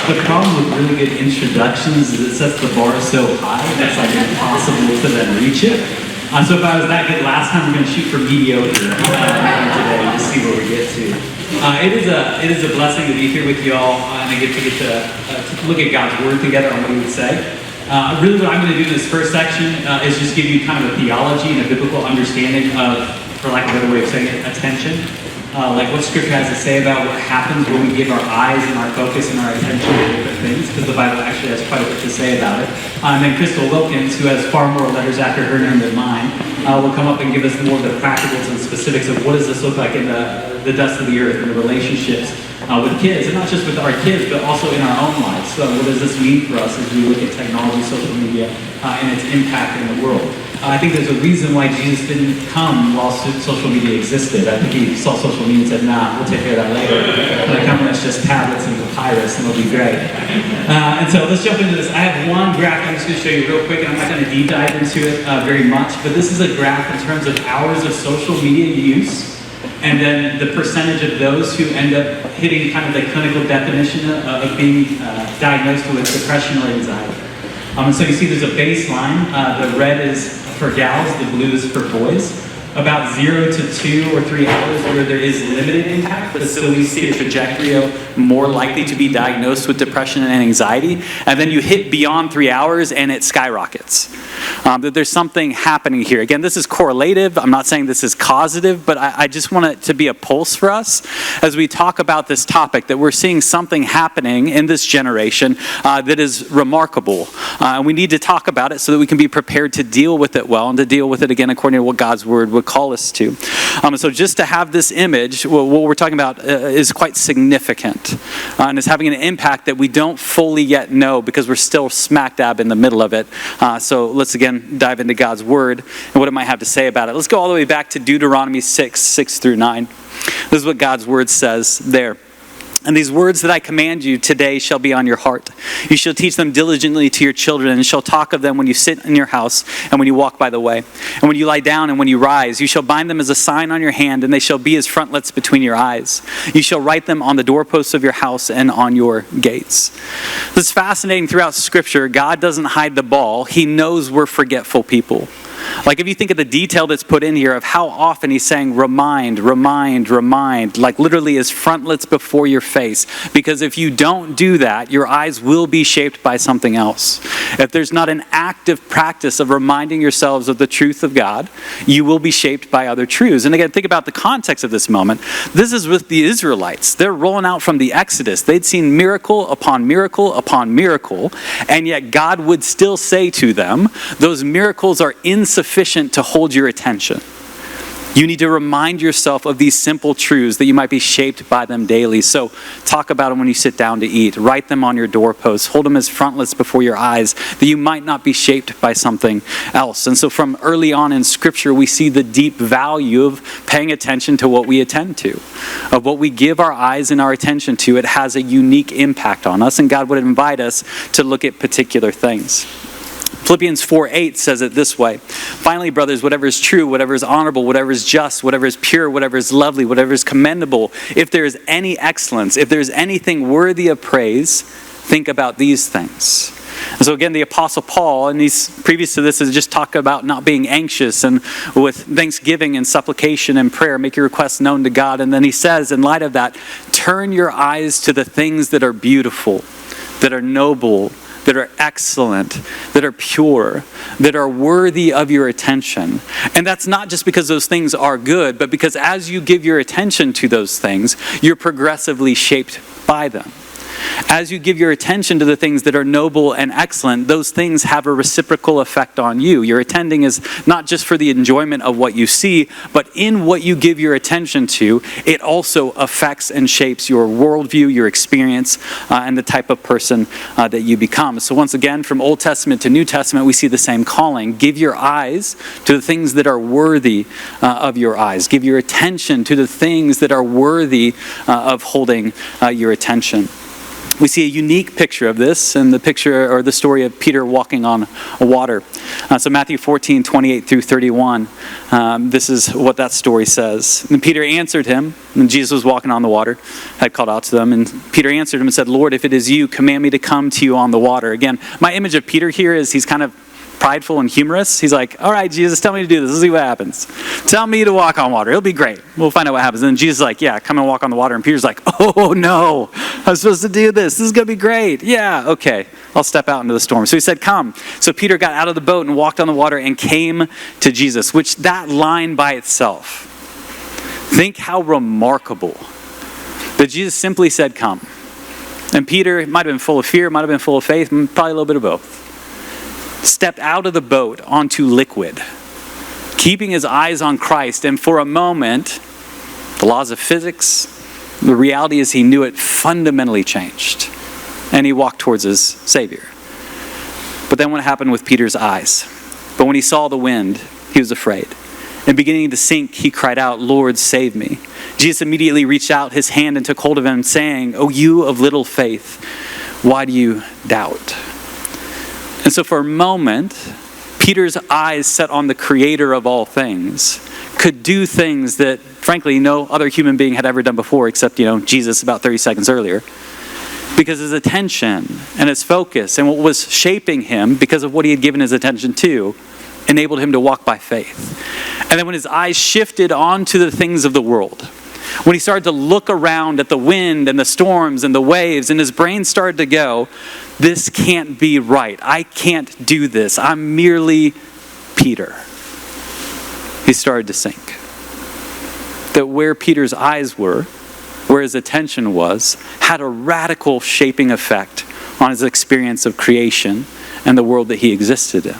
The problem with really good introductions is it sets the bar so high that's like impossible to then reach it. So if I was that good last time, we're going to shoot for mediocre today to see where we get to. It is a blessing to be here with you all, and I get to look at God's Word together on what He would say. Really what I'm going to do in this first section is just give you kind of a theology and a biblical understanding of, for lack of a better way of saying it, attention. Like what Scripture has to say about what happens when we give our eyes and our focus and our attention to different things, because the Bible actually has quite a bit to say about it. And then Crystal Wilkins, who has far more letters after her name than mine, will come up and give us more of the practicals and specifics of what does this look like in the dust of the earth and the relationships with kids, and not just with our kids, but also in our own lives. So what does this mean for us as we look at technology, social media, and its impact in the world? I think there's a reason why Jesus didn't come while social media existed. I think He saw social media and said, nah, we'll take care of that later. When I come when it's just tablets and papyrus, and it'll be great. And so let's jump into this. I have one graph I'm just going to show you real quick, and I'm not going to deep dive into it very much, but this is a graph in terms of hours of social media use, and then the percentage of those who end up hitting kind of the clinical definition of being diagnosed with depression or anxiety. And so you see there's a baseline. The red is for gals, the blue is for boys. About 0 to 2 or 3 hours where there is limited impact, but still we see a trajectory of more likely to be diagnosed with depression and anxiety. And then you hit beyond 3 hours and it skyrockets. That there's something happening here. Again, this is correlative. I'm not saying this is causative, but I just want it to be a pulse for us as we talk about this topic, that we're seeing something happening in this generation that is remarkable. And we need to talk about it so that we can be prepared to deal with it well and to deal with it again according to what God's Word would call us to. So just to have this image, what we're talking about is quite significant and is having an impact that we don't fully yet know because we're still smack dab in the middle of it. So let's again dive into God's Word and what it might have to say about it. Let's go all the way back to Deuteronomy 6 through 9. This is what God's Word says there. And these words that I command you today shall be on your heart. You shall teach them diligently to your children, and shall talk of them when you sit in your house and when you walk by the way. And when you lie down and when you rise, you shall bind them as a sign on your hand, and they shall be as frontlets between your eyes. You shall write them on the doorposts of your house and on your gates. This is fascinating throughout Scripture. God doesn't hide the ball. He knows we're forgetful people. Like if you think of the detail that's put in here of how often He's saying remind, like literally as frontlets before your face. Because if you don't do that, your eyes will be shaped by something else. If there's not an active practice of reminding yourselves of the truth of God, you will be shaped by other truths. And again, think about the context of this moment. This is with the Israelites. They're rolling out from the Exodus. They'd seen miracle upon miracle upon miracle, and yet God would still say to them, those miracles are insufficient to hold your attention. You need to remind yourself of these simple truths that you might be shaped by them daily. So talk about them when you sit down to eat. Write them on your doorposts. Hold them as frontlets before your eyes that you might not be shaped by something else. And so from early on in Scripture, we see the deep value of paying attention to what we attend to, of what we give our eyes and our attention to. It has a unique impact on us, and God would invite us to look at particular things. Philippians 4:8 says it this way. Finally, brothers, whatever is true, whatever is honorable, whatever is just, whatever is pure, whatever is lovely, whatever is commendable, if there is any excellence, if there is anything worthy of praise, think about these things. And so again, the Apostle Paul, and he's previous to this, has just talked about not being anxious, and with thanksgiving and supplication and prayer, make your requests known to God. And then he says, in light of that, turn your eyes to the things that are beautiful, that are noble, that are excellent, that are pure, that are worthy of your attention. And that's not just because those things are good, but because as you give your attention to those things, you're progressively shaped by them. As you give your attention to the things that are noble and excellent, those things have a reciprocal effect on you. Your attending is not just for the enjoyment of what you see, but in what you give your attention to, it also affects and shapes your worldview, your experience, and the type of person that you become. So once again, from Old Testament to New Testament, we see the same calling. Give your eyes to the things that are worthy of your eyes. Give your attention to the things that are worthy of holding your attention. We see a unique picture of this in the picture or the story of Peter walking on water. So Matthew 14, 28 through 31, this is what that story says. And Peter answered him, and Jesus was walking on the water, had called out to them, and Peter answered him and said, Lord, if it is you, command me to come to you on the water. Again, my image of Peter here is he's kind of prideful and humorous. He's like, all right, Jesus, tell me to do this. Let's see what happens. Tell me to walk on water. It'll be great. We'll find out what happens. And then Jesus is like, yeah, come and walk on the water. And Peter's like, oh no, I'm supposed to do this. This is going to be great. Yeah, okay. I'll step out into the storm. So he said, come. So Peter got out of the boat and walked on the water and came to Jesus, which that line by itself, think how remarkable that Jesus simply said, come. And Peter might have been full of fear, might have been full of faith, probably a little bit of both. Stepped out of the boat onto liquid, keeping his eyes on Christ. And for a moment, the laws of physics, the reality is he knew it, fundamentally changed. And he walked towards his Savior. But then what happened with Peter's eyes? But when he saw the wind, he was afraid. And beginning to sink, he cried out, Lord, save me. Jesus immediately reached out his hand and took hold of him, saying, O you of little faith, why do you doubt? And so for a moment, Peter's eyes set on the creator of all things could do things that, frankly, no other human being had ever done before except, Jesus about 30 seconds earlier. Because his attention and his focus and what was shaping him because of what he had given his attention to enabled him to walk by faith. And then when his eyes shifted onto the things of the world, when he started to look around at the wind and the storms and the waves, and his brain started to go, this can't be right. I can't do this. I'm merely Peter. He started to sink. That where Peter's eyes were, where his attention was, had a radical shaping effect on his experience of creation and the world that he existed in.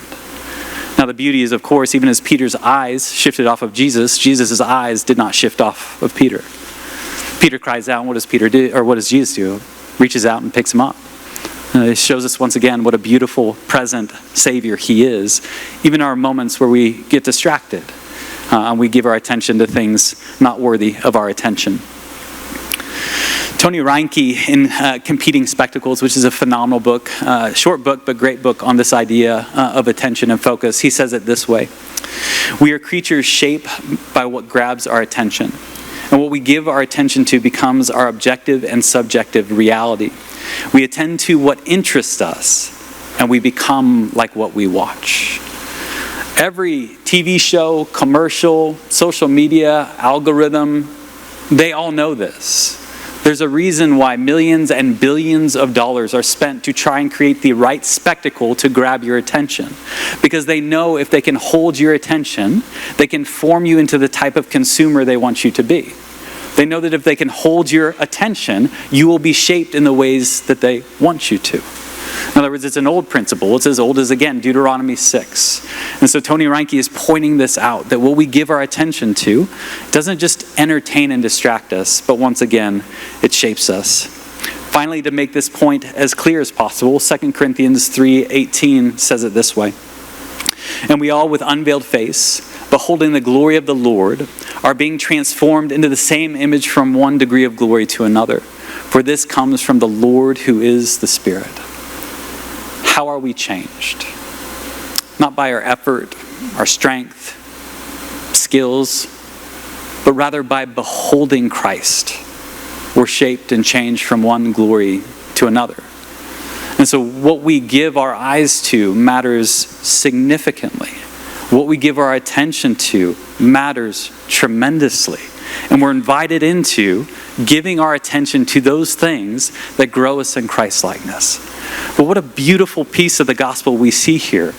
Now the beauty is, of course, even as Peter's eyes shifted off of Jesus, Jesus' eyes did not shift off of Peter. Peter cries out, and what does Peter do, or what does Jesus do? Reaches out and picks him up. It shows us once again what a beautiful present Savior he is, even our moments where we get distracted and we give our attention to things not worthy of our attention. Tony Reinke in Competing Spectacles, which is a phenomenal book, short book, but great book on this idea of attention and focus. He says it this way: we are creatures shaped by what grabs our attention. And what we give our attention to becomes our objective and subjective reality. We attend to what interests us, and we become like what we watch. Every TV show, commercial, social media, algorithm, they all know this. There's a reason why millions and billions of dollars are spent to try and create the right spectacle to grab your attention. Because they know if they can hold your attention, they can form you into the type of consumer they want you to be. They know that if they can hold your attention, you will be shaped in the ways that they want you to. In other words, it's an old principle. It's as old as, again, Deuteronomy 6. And so Tony Reinke is pointing this out, that what we give our attention to doesn't just entertain and distract us, but once again, it shapes us. Finally, to make this point as clear as possible, 2 Corinthians 3:18 says it this way: and we all with unveiled face, beholding the glory of the Lord, are being transformed into the same image from one degree of glory to another. For this comes from the Lord who is the Spirit. How are we changed? Not by our effort, our strength, skills, but rather by beholding Christ. We're shaped and changed from one glory to another. And so what we give our eyes to matters significantly. What we give our attention to matters tremendously. And we're invited into giving our attention to those things that grow us in Christ-likeness. But what a beautiful piece of the gospel we see here.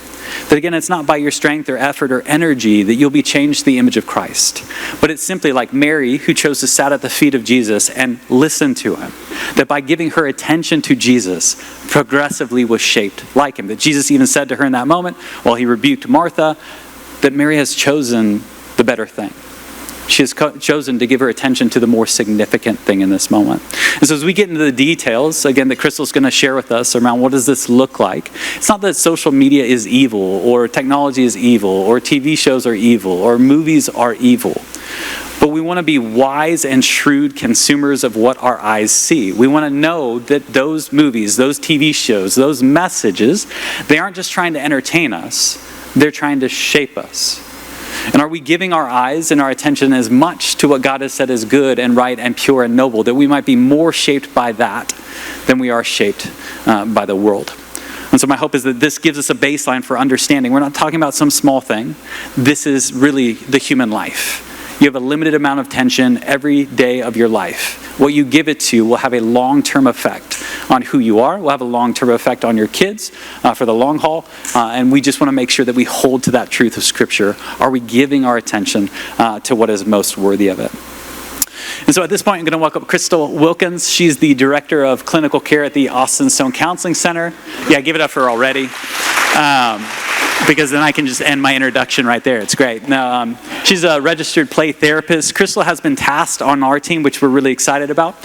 That again, it's not by your strength or effort or energy that you'll be changed to the image of Christ. But it's simply like Mary, who chose to sit at the feet of Jesus and listen to him. That by giving her attention to Jesus, progressively was shaped like him. That Jesus even said to her in that moment, while he rebuked Martha, that Mary has chosen the better thing. She has chosen to give her attention to the more significant thing in this moment. And so as we get into the details, again, that Crystal's going to share with us around what does this look like. It's not that social media is evil, or technology is evil, or TV shows are evil, or movies are evil. but we want to be wise and shrewd consumers of what our eyes see. We want to know that those movies, those TV shows, those messages, they aren't just trying to entertain us, they're trying to shape us. And are we giving our eyes and our attention as much to what God has said is good and right and pure and noble, that we might be more shaped by that than we are shaped by the world? And so my hope is that this gives us a baseline for understanding. We're not talking about some small thing. This is really the human life. You have a limited amount of attention every day of your life. What you give it to will have a long-term effect on who you are, will have a long-term effect on your kids for the long haul, and we just want to make sure that we hold to that truth of Scripture. Are we giving our attention to what is most worthy of it? And so at this point, I'm going to welcome Crystal Wilkins. She's the Director of Clinical Care at the Austin Stone Counseling Center. Yeah, give it up for her already. Because then I can just end my introduction right there. It's great. Now, she's a registered play therapist. Crystal has been tasked on our team, which we're really excited about,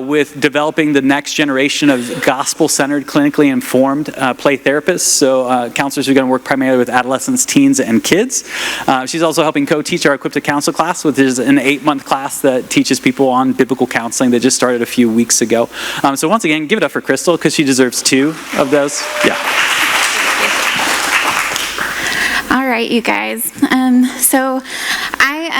with developing the next generation of gospel-centered, clinically informed play therapists. So counselors are going to work primarily with adolescents, teens, and kids. She's also helping co-teach our Equipped to Counsel class, which is an 8-month class that teaches people on biblical counseling that just started a few weeks ago. So once again, give it up for Crystal, because she deserves 2 of those. Yeah. All right, you guys. So I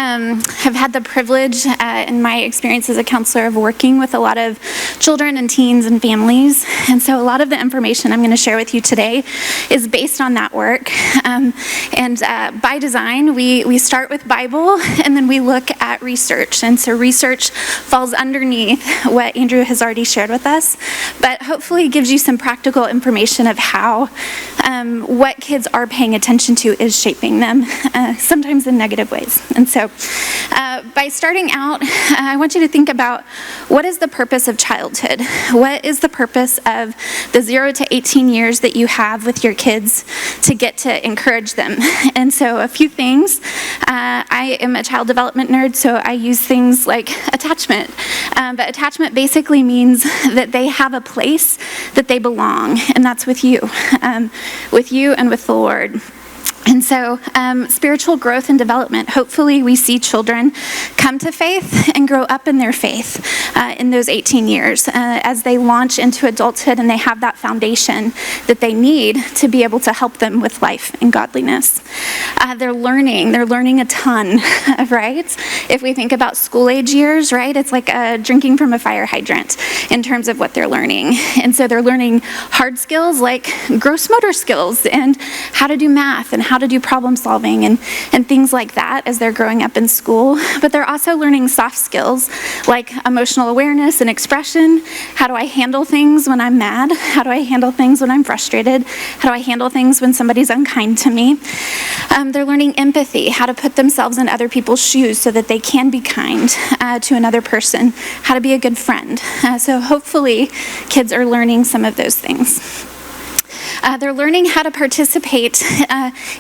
have had the privilege in my experience as a counselor of working with a lot of children and teens and families. And so a lot of the information I'm going to share with you today is based on that work. And by design, we start with Bible, and then we look at research. And so research falls underneath what Andrew has already shared with us, but hopefully it gives you some practical information of how what kids are paying attention to is shaping them, sometimes in negative ways. And so by starting out, I want you to think about, what is the purpose of childhood? What is the purpose of the 0 to 18 years that you have with your kids to get to encourage them? And so a few things. I am a child development nerd, so I use things like attachment. But attachment basically means that they have a place that they belong, and that's with you and with the Lord. And so spiritual growth and development, hopefully we see children come to faith and grow up in their faith in those 18 years as they launch into adulthood, and they have that foundation that they need to be able to help them with life and godliness. They're learning a ton, right? If we think about school age years, right, it's like drinking from a fire hydrant in terms of what they're learning. And so they're learning hard skills like gross motor skills and how to do math and how to do problem solving and things like that as they're growing up in school. But they're also learning soft skills like emotional awareness and expression. How do I handle things when I'm mad? How do I handle things when I'm frustrated? How do I handle things when somebody's unkind to me? They're learning empathy, how to put themselves in other people's shoes so that they can be kind to another person, how to be a good friend. So hopefully kids are learning some of those things. They're learning how to participate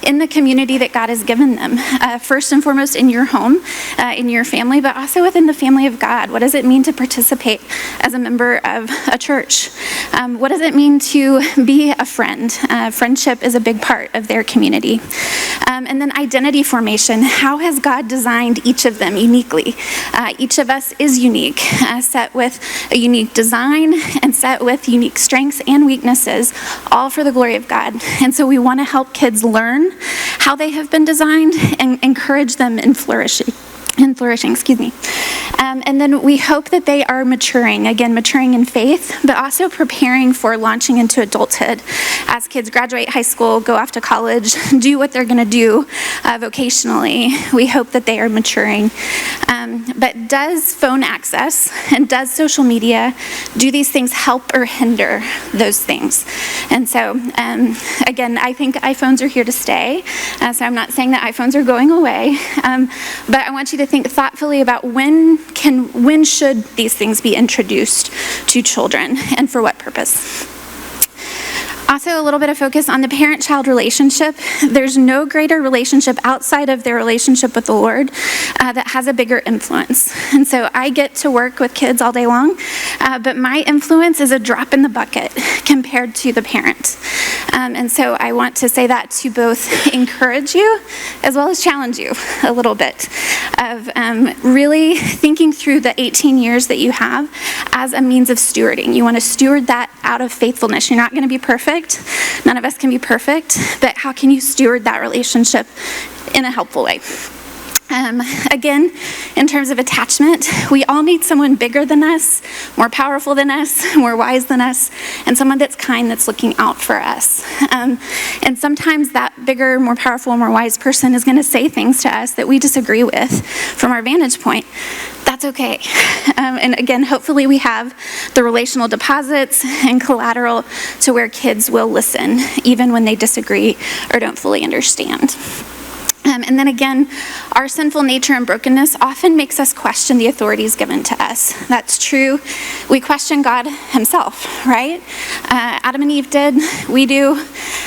in the community that God has given them. First and foremost in your home, in your family, but also within the family of God. What does it mean to participate as a member of a church? What does it mean to be a friend? Friendship is a big part of their community. And then identity formation. How has God designed each of them uniquely? Each of us is unique, set with a unique design and set with unique strengths and weaknesses, all for the glory of God. And so we want to help kids learn how they have been designed and encourage them in flourishing. And then we hope that they are maturing in faith, but also preparing for launching into adulthood. As kids graduate high school, go off to college, do what they're going to do vocationally, we hope that they are maturing. But does phone access and does social media, do these things help or hinder those things? And so, again, I think iPhones are here to stay. So I'm not saying that iPhones are going away, but I want you to think thoughtfully about when should these things be introduced to children and for what purpose? Also, a little bit of focus on the parent-child relationship. There's no greater relationship outside of their relationship with the Lord that has a bigger influence. And so I get to work with kids all day long, but my influence is a drop in the bucket compared to the parent. And so I want to say that to both encourage you as well as challenge you a little bit of really thinking through the 18 years that you have as a means of stewarding. You want to steward that out of faithfulness. You're not going to be perfect. None of us can be perfect, but how can you steward that relationship in a helpful way? Again, in terms of attachment, we all need someone bigger than us, more powerful than us, more wise than us, and someone that's kind, that's looking out for us. And sometimes that bigger, more powerful, more wise person is going to say things to us that we disagree with from our vantage point. That's okay. And again, hopefully we have the relational deposits and collateral to where kids will listen, even when they disagree or don't fully understand. And then again, our sinful nature and brokenness often makes us question the authorities given to us. That's true. We question God himself, right? Adam and Eve did. We do.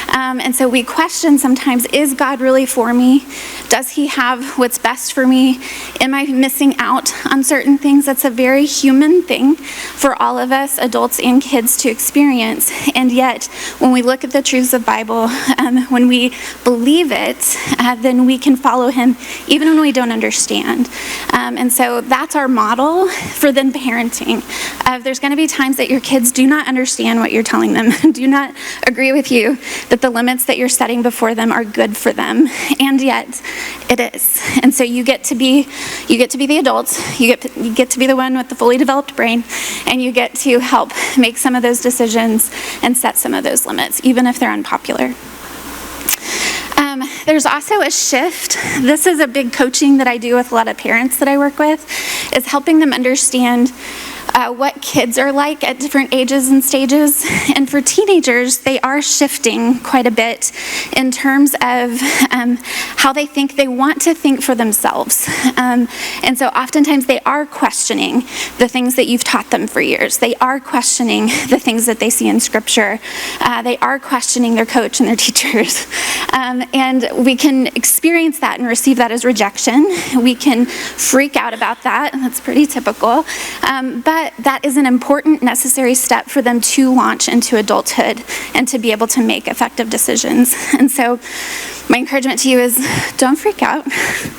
And so we question sometimes, is God really for me? Does he have what's best for me? Am I missing out on certain things? That's a very human thing for all of us, adults and kids, to experience. And yet, when we look at the truths of the Bible, when we believe it, then we can follow him even when we don't understand. And so that's our model for then parenting. There's going to be times that your kids do not understand what you're telling them, do not agree with you that the limits that you're setting before them are good for them, and yet it is. And so you get to be the adults, you get to be the one with the fully developed brain, and you get to help make some of those decisions and set some of those limits, even if they're unpopular. There's also a shift. This is a big coaching that I do with a lot of parents that I work with, is helping them understand what kids are like at different ages and stages. And for teenagers, they are shifting quite a bit in terms of how they think. They want to think for themselves. And so oftentimes they are questioning the things that you've taught them for years. They are questioning the things that they see in Scripture. They are questioning their coach and their teachers. And we can experience that and receive that as rejection. We can freak out about that. That's pretty typical. But that is an important, necessary step for them to launch into adulthood and to be able to make effective decisions. And so my encouragement to you is don't freak out,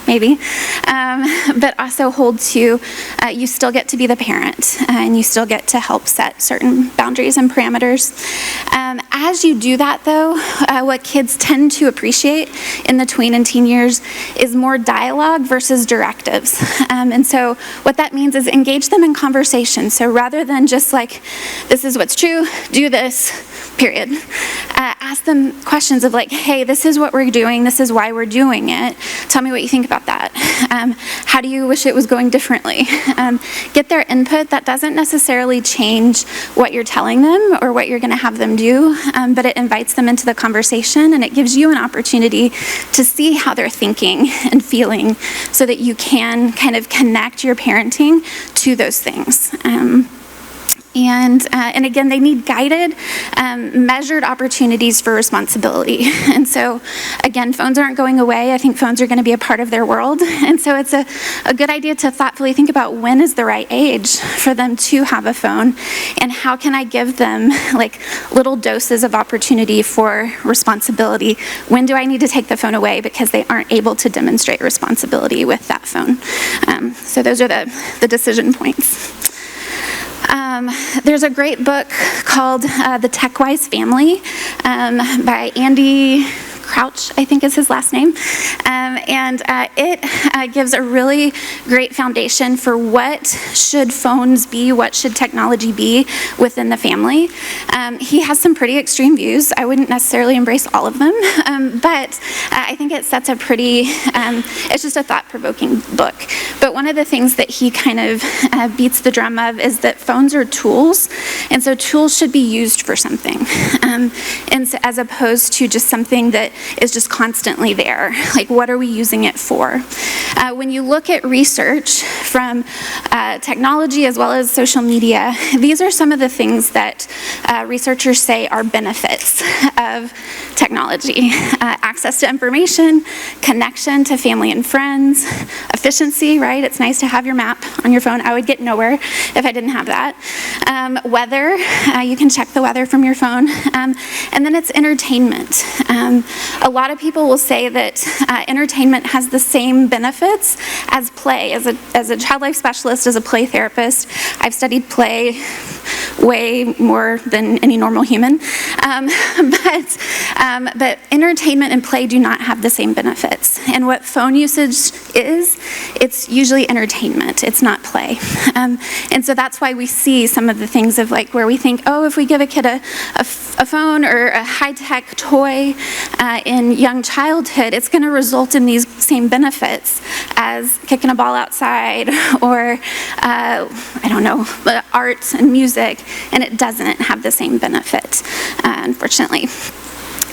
maybe, but also hold to, you still get to be the parent, and you still get to help set certain boundaries and parameters. As you do that, though, what kids tend to appreciate in the tween and teen years is more dialogue versus directives. And so what that means is engage them in conversation. So rather than just like, this is what's true, do this, period. Ask them questions of like, hey, this is what we're doing, this is why we're doing it. Tell me what you think about that. How do you wish it was going differently? Get their input. That doesn't necessarily change what you're telling them or what you're going to have them do, but it invites them into the conversation, and it gives you an opportunity to see how they're thinking and feeling so that you can kind of connect your parenting to those things. And again, they need guided, measured opportunities for responsibility. And so, again, phones aren't going away. I think phones are going to be a part of their world. And so it's a good idea to thoughtfully think about when is the right age for them to have a phone, and how can I give them like little doses of opportunity for responsibility. When do I need to take the phone away because they aren't able to demonstrate responsibility with that phone? So those are the decision points. There's a great book called The Tech-Wise Family by Andy Crouch, I think is his last name. And it gives a really great foundation for what should phones be, what should technology be within the family. He has some pretty extreme views. I wouldn't necessarily embrace all of them, but I think it sets a pretty, it's just a thought-provoking book. But one of the things that he kind of beats the drum of is that phones are tools, and so tools should be used for something, and so, as opposed to just something that is just constantly there. Like, what are we using it for? When you look at research from technology as well as social media, these are some of the things that researchers say are benefits of technology. Access to information, connection to family and friends, efficiency, right? It's nice to have your map on your phone. I would get nowhere if I didn't have that. Weather, you can check the weather from your phone. And then it's entertainment. A lot of people will say that entertainment has the same benefits as play. As a child life specialist, as a play therapist, I've studied play way more than any normal human. But entertainment and play do not have the same benefits. And what phone usage is, it's usually entertainment. It's not play. And so that's why we see some of the things of like where we think, oh, if we give a kid a phone or a high-tech toy in young childhood, it's going to result in these same benefits as kicking a ball outside or, I don't know, art and music, and it doesn't have the same benefit, unfortunately.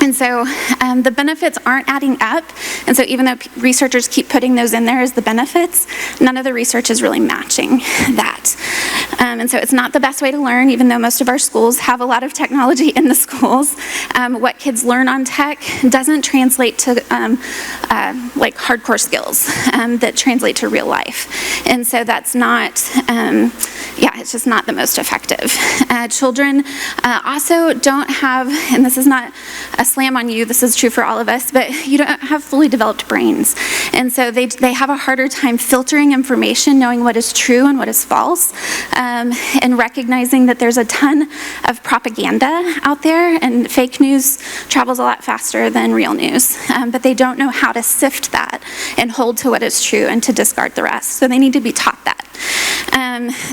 And so the benefits aren't adding up, and so even though researchers keep putting those in there as the benefits, none of the research is really matching that. And so it's not the best way to learn, even though most of our schools have a lot of technology in the schools. What kids learn on tech doesn't translate to like hardcore skills that translate to real life. And so that's not, it's just not the most effective. Children also don't have, and this is not a slam on you, this is true for all of us, but you don't have fully developed brains. And so they have a harder time filtering information, knowing what is true and what is false, and recognizing that there's a ton of propaganda out there, and fake news travels a lot faster than real news. But they don't know how to sift that and hold to what is true and to discard the rest. So they need to be taught that.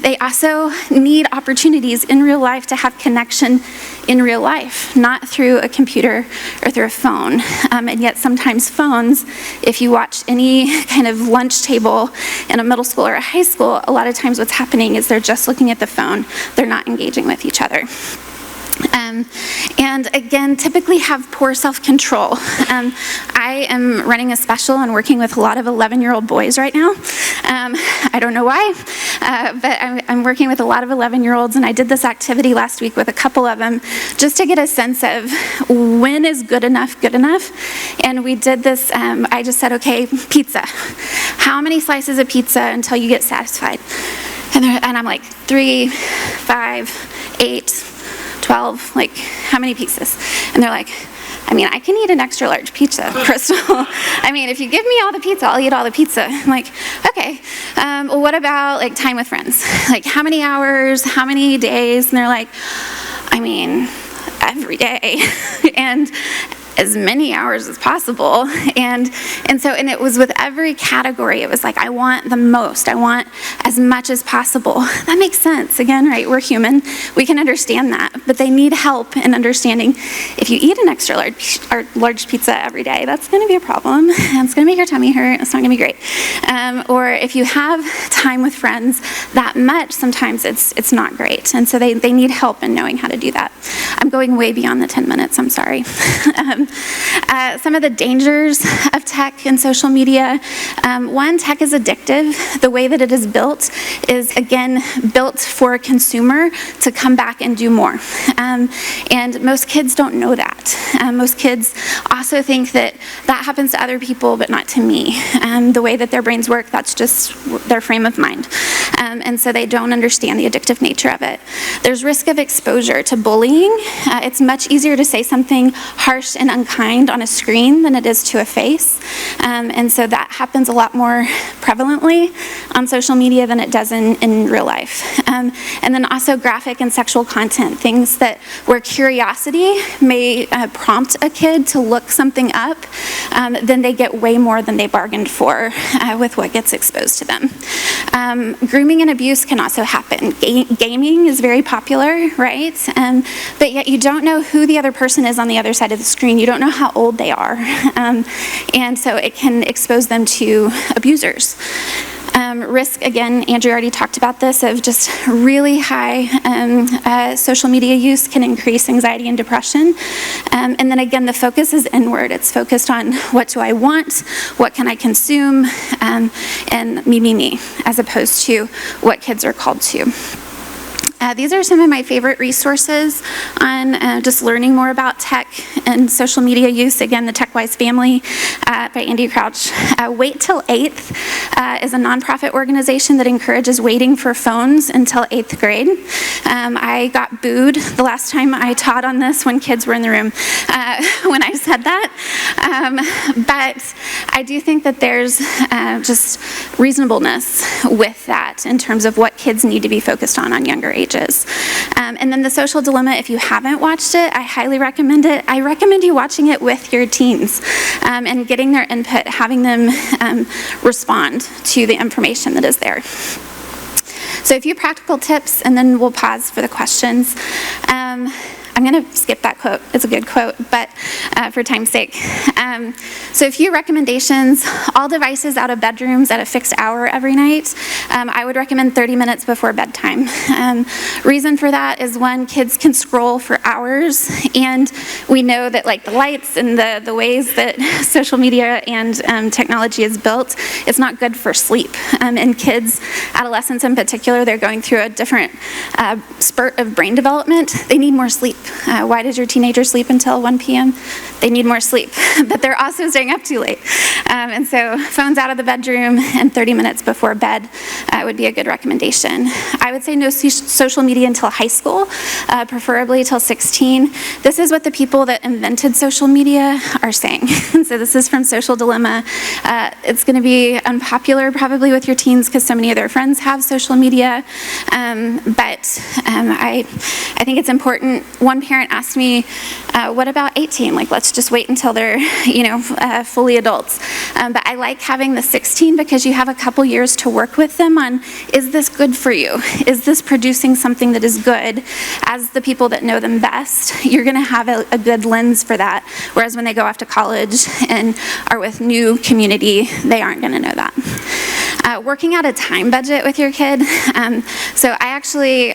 They also need opportunities in real life to have connection in real life, not through a computer or through a phone. And yet sometimes phones, if you watch any kind of lunch table in a middle school or a high school, a lot of times what's happening is they're just looking at the phone. They're not engaging with each other. And again, typically have poor self-control. I am running a special and working with a lot of 11-year-old boys right now. I don't know why, but I'm working with a lot of 11-year-olds, and I did this activity last week with a couple of them just to get a sense of when is good enough. And we did this, I just said, okay, pizza. How many slices of pizza until you get satisfied? And I'm like, 3, 5, 8, 12, like, how many pieces? And they're like, I mean, I can eat an extra large pizza, Crystal. I mean, if you give me all the pizza, I'll eat all the pizza. I'm like, okay. Well, what about like time with friends? Like how many hours, how many days? And they're like, I mean, every day. And as many hours as possible. And it was with every category, it was like, I want the most, I want as much as possible. That makes sense. Again, right, we're human, we can understand that, but they need help in understanding if you eat an extra large pizza every day, that's gonna be a problem, and it's gonna make your tummy hurt, it's not gonna be great. Or if you have time with friends that much, sometimes it's not great. And so they need help in knowing how to do that. I'm going way beyond the 10 minutes, I'm sorry. Some of the dangers of tech and social media. One, tech is addictive. The way that it is built is, again, built for a consumer to come back and do more. And most kids don't know that. Most kids also think that happens to other people, but not to me. The way that their brains work, that's just their frame of mind. And so they don't understand the addictive nature of it. There's risk of exposure to bullying. It's much easier to say something harsh and unkind on a screen than it is to a face. And so that happens a lot more prevalently on social media than it does in real life. And then also graphic and sexual content, things that where curiosity may prompt a kid to look something up, then they get way more than they bargained for with what gets exposed to them. Grooming and abuse can also happen. Gaming is very popular, right? But yet you don't know who the other person is on the other side of the screen. You don't know how old they are. And so it can expose them to abusers. Risk, again, Andrew already talked about this, of just really high social media use can increase anxiety and depression. And then again, the focus is inward. It's focused on what do I want, what can I consume, and me, as opposed to what kids are called to. These are some of my favorite resources on just learning more about tech and social media use. Again, the TechWise Family by Andy Crouch. Wait Till 8th is a nonprofit organization that encourages waiting for phones until 8th grade. I got booed the last time I taught on this when kids were in the room when I said that. But I do think that there's just reasonableness with that in terms of what kids need to be focused on younger ages. And then The Social Dilemma, if you haven't watched it, I highly recommend it. I recommend you watching it with your teens and getting their input, having them respond to the information that is there. So a few practical tips, and then we'll pause for the questions. I'm going to skip that quote. It's a good quote, but for time's sake. So a few recommendations. All devices out of bedrooms at a fixed hour every night. I would recommend 30 minutes before bedtime. Reason for that is, one, kids can scroll for hours, and we know that like the lights and the ways that social media and technology is built, it's not good for sleep. And kids, adolescents in particular, they're going through a different spurt of brain development. They need more sleep. Why does your teenager sleep until 1 p.m.? They need more sleep, but they're also staying up too late. And so phones out of the bedroom and 30 minutes before bed would be a good recommendation. I would say no social media until high school, preferably till 16. This is what the people that invented social media are saying. And so this is from Social Dilemma. It's going to be unpopular probably with your teens because so many of their friends have social media. But I think it's important. One parent asked me, what about 18? Like, let's just wait until they're, fully adults. But I like having the 16 because you have a couple years to work with them on, is this good for you? Is this producing something that is good? As the people that know them best, you're going to have a good lens for that. Whereas when they go off to college and are with new community, they aren't going to know that. Working out a time budget with your kid. So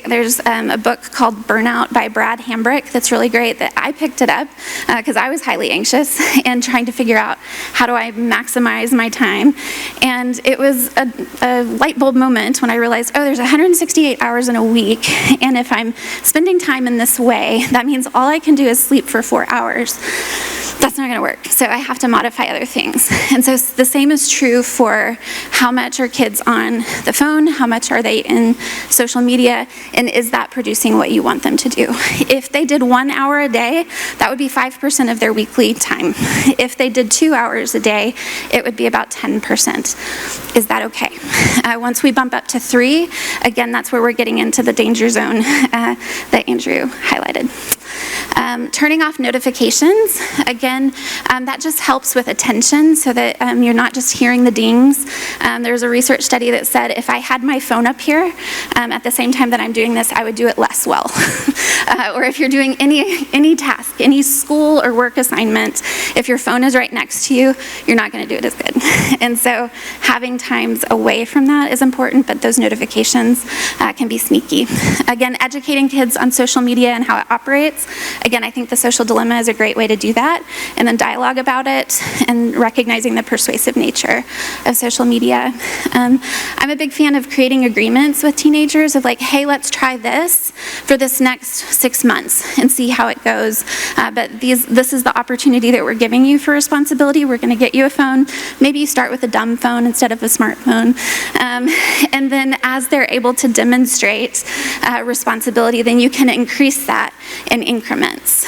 there's a book called Burnout by Brad Hambrick that's really great that I picked it up because I was highly anxious and trying to figure out how do I maximize my time. And it was a light bulb moment when I realized, there's 168 hours in a week, and if I'm spending time in this way, that means all I can do is sleep for 4 hours. That's not going to work. So I have to modify other things. And so the same is true for how much are kids on the phone, how much are they in social media, and is that producing what you want them to do? If they did 1 hour a day, that would be 5% of their weekly time. If they did 2 hours a day, it would be about 10%. Is that okay? Once we bump up to 3, again, that's where we're getting into the danger zone that Andrew highlighted. Turning off notifications, again, that just helps with attention so that you're not just hearing the dings. There's a research study that said if I had my phone up here at the same time that I'm doing this, I would do it less well. Or if you're doing any task, any school or work assignment, if your phone is right next to you, you're not going to do it as good. And so having times away from that is important, but those notifications can be sneaky. Again, educating kids on social media and how it operates. Again, I think the Social Dilemma is a great way to do that, and then dialogue about it and recognizing the persuasive nature of social media. I'm a big fan of creating agreements with teenagers of like, hey, let's try this for this next 6 months and see how it goes. But this is the opportunity that we're giving you for responsibility. We're going to get you a phone. Maybe you start with a dumb phone instead of a smartphone. And then as they're able to demonstrate responsibility, then you can increase that in increments.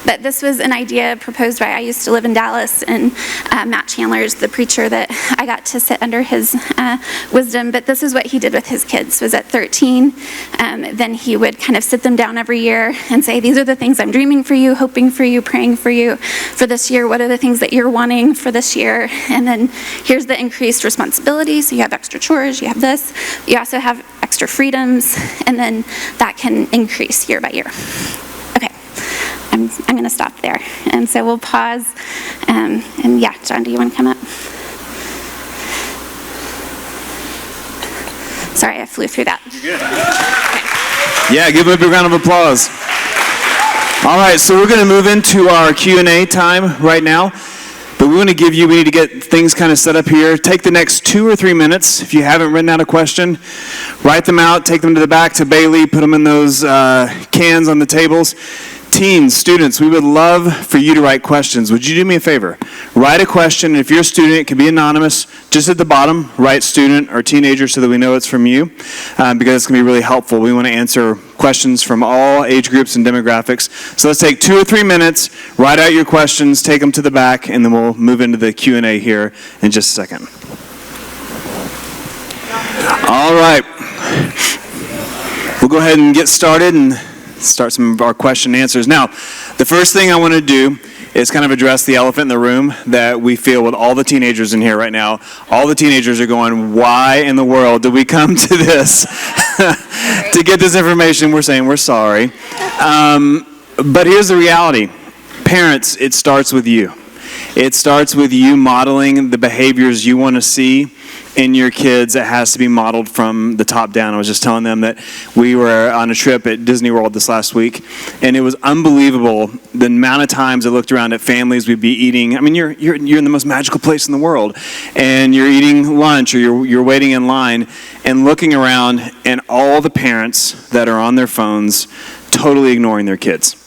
But this was an idea proposed by, I used to live in Dallas, and Matt Chandler's the preacher that I got to sit under his wisdom. But this is what he did with his kids, was at 13, then he would kind of sit them down every year and say, these are the things I'm dreaming for you, hoping for you, praying for you for this year. What are the things that you're wanting for this year? And then here's the increased responsibility. So you have extra chores, you have this, you also have extra freedoms, and then that can increase year by year. Okay, I'm going to stop there. And so we'll pause. And yeah, John, do you want to come up? Sorry, I flew through that. Okay. Yeah, give him a big round of applause. All right, so we're going to move into our Q&A time right now. But we need to get things kind of set up here. Take the next 2 or 3 minutes. If you haven't written out a question, write them out, take them to the back to Bailey, put them in those cans on the tables. Teens, students, we would love for you to write questions. Would you do me a favor? Write a question. If you're a student, it can be anonymous. Just at the bottom, write student or teenager so that we know it's from you, because it's going to be really helpful. We want to answer questions from all age groups and demographics. So let's take 2 or 3 minutes, write out your questions, take them to the back, and then we'll move into the Q&A here in just a second. All right. We'll go ahead and get started and start some of our question and answers. Now, the first thing I want to do is kind of address the elephant in the room that we feel with all the teenagers in here right now. All the teenagers are going, why in the world did we come to this? To get this information, we're saying we're sorry. But here's the reality. Parents, it starts with you. It starts with you modeling the behaviors you want to see in your kids. It has to be modeled from the top down. I was just telling them that we were on a trip at Disney World this last week, and it was unbelievable the amount of times I looked around at families we'd be eating. I mean, you're in the most magical place in the world, and you're eating lunch or you're waiting in line and looking around, and all the parents that are on their phones totally ignoring their kids.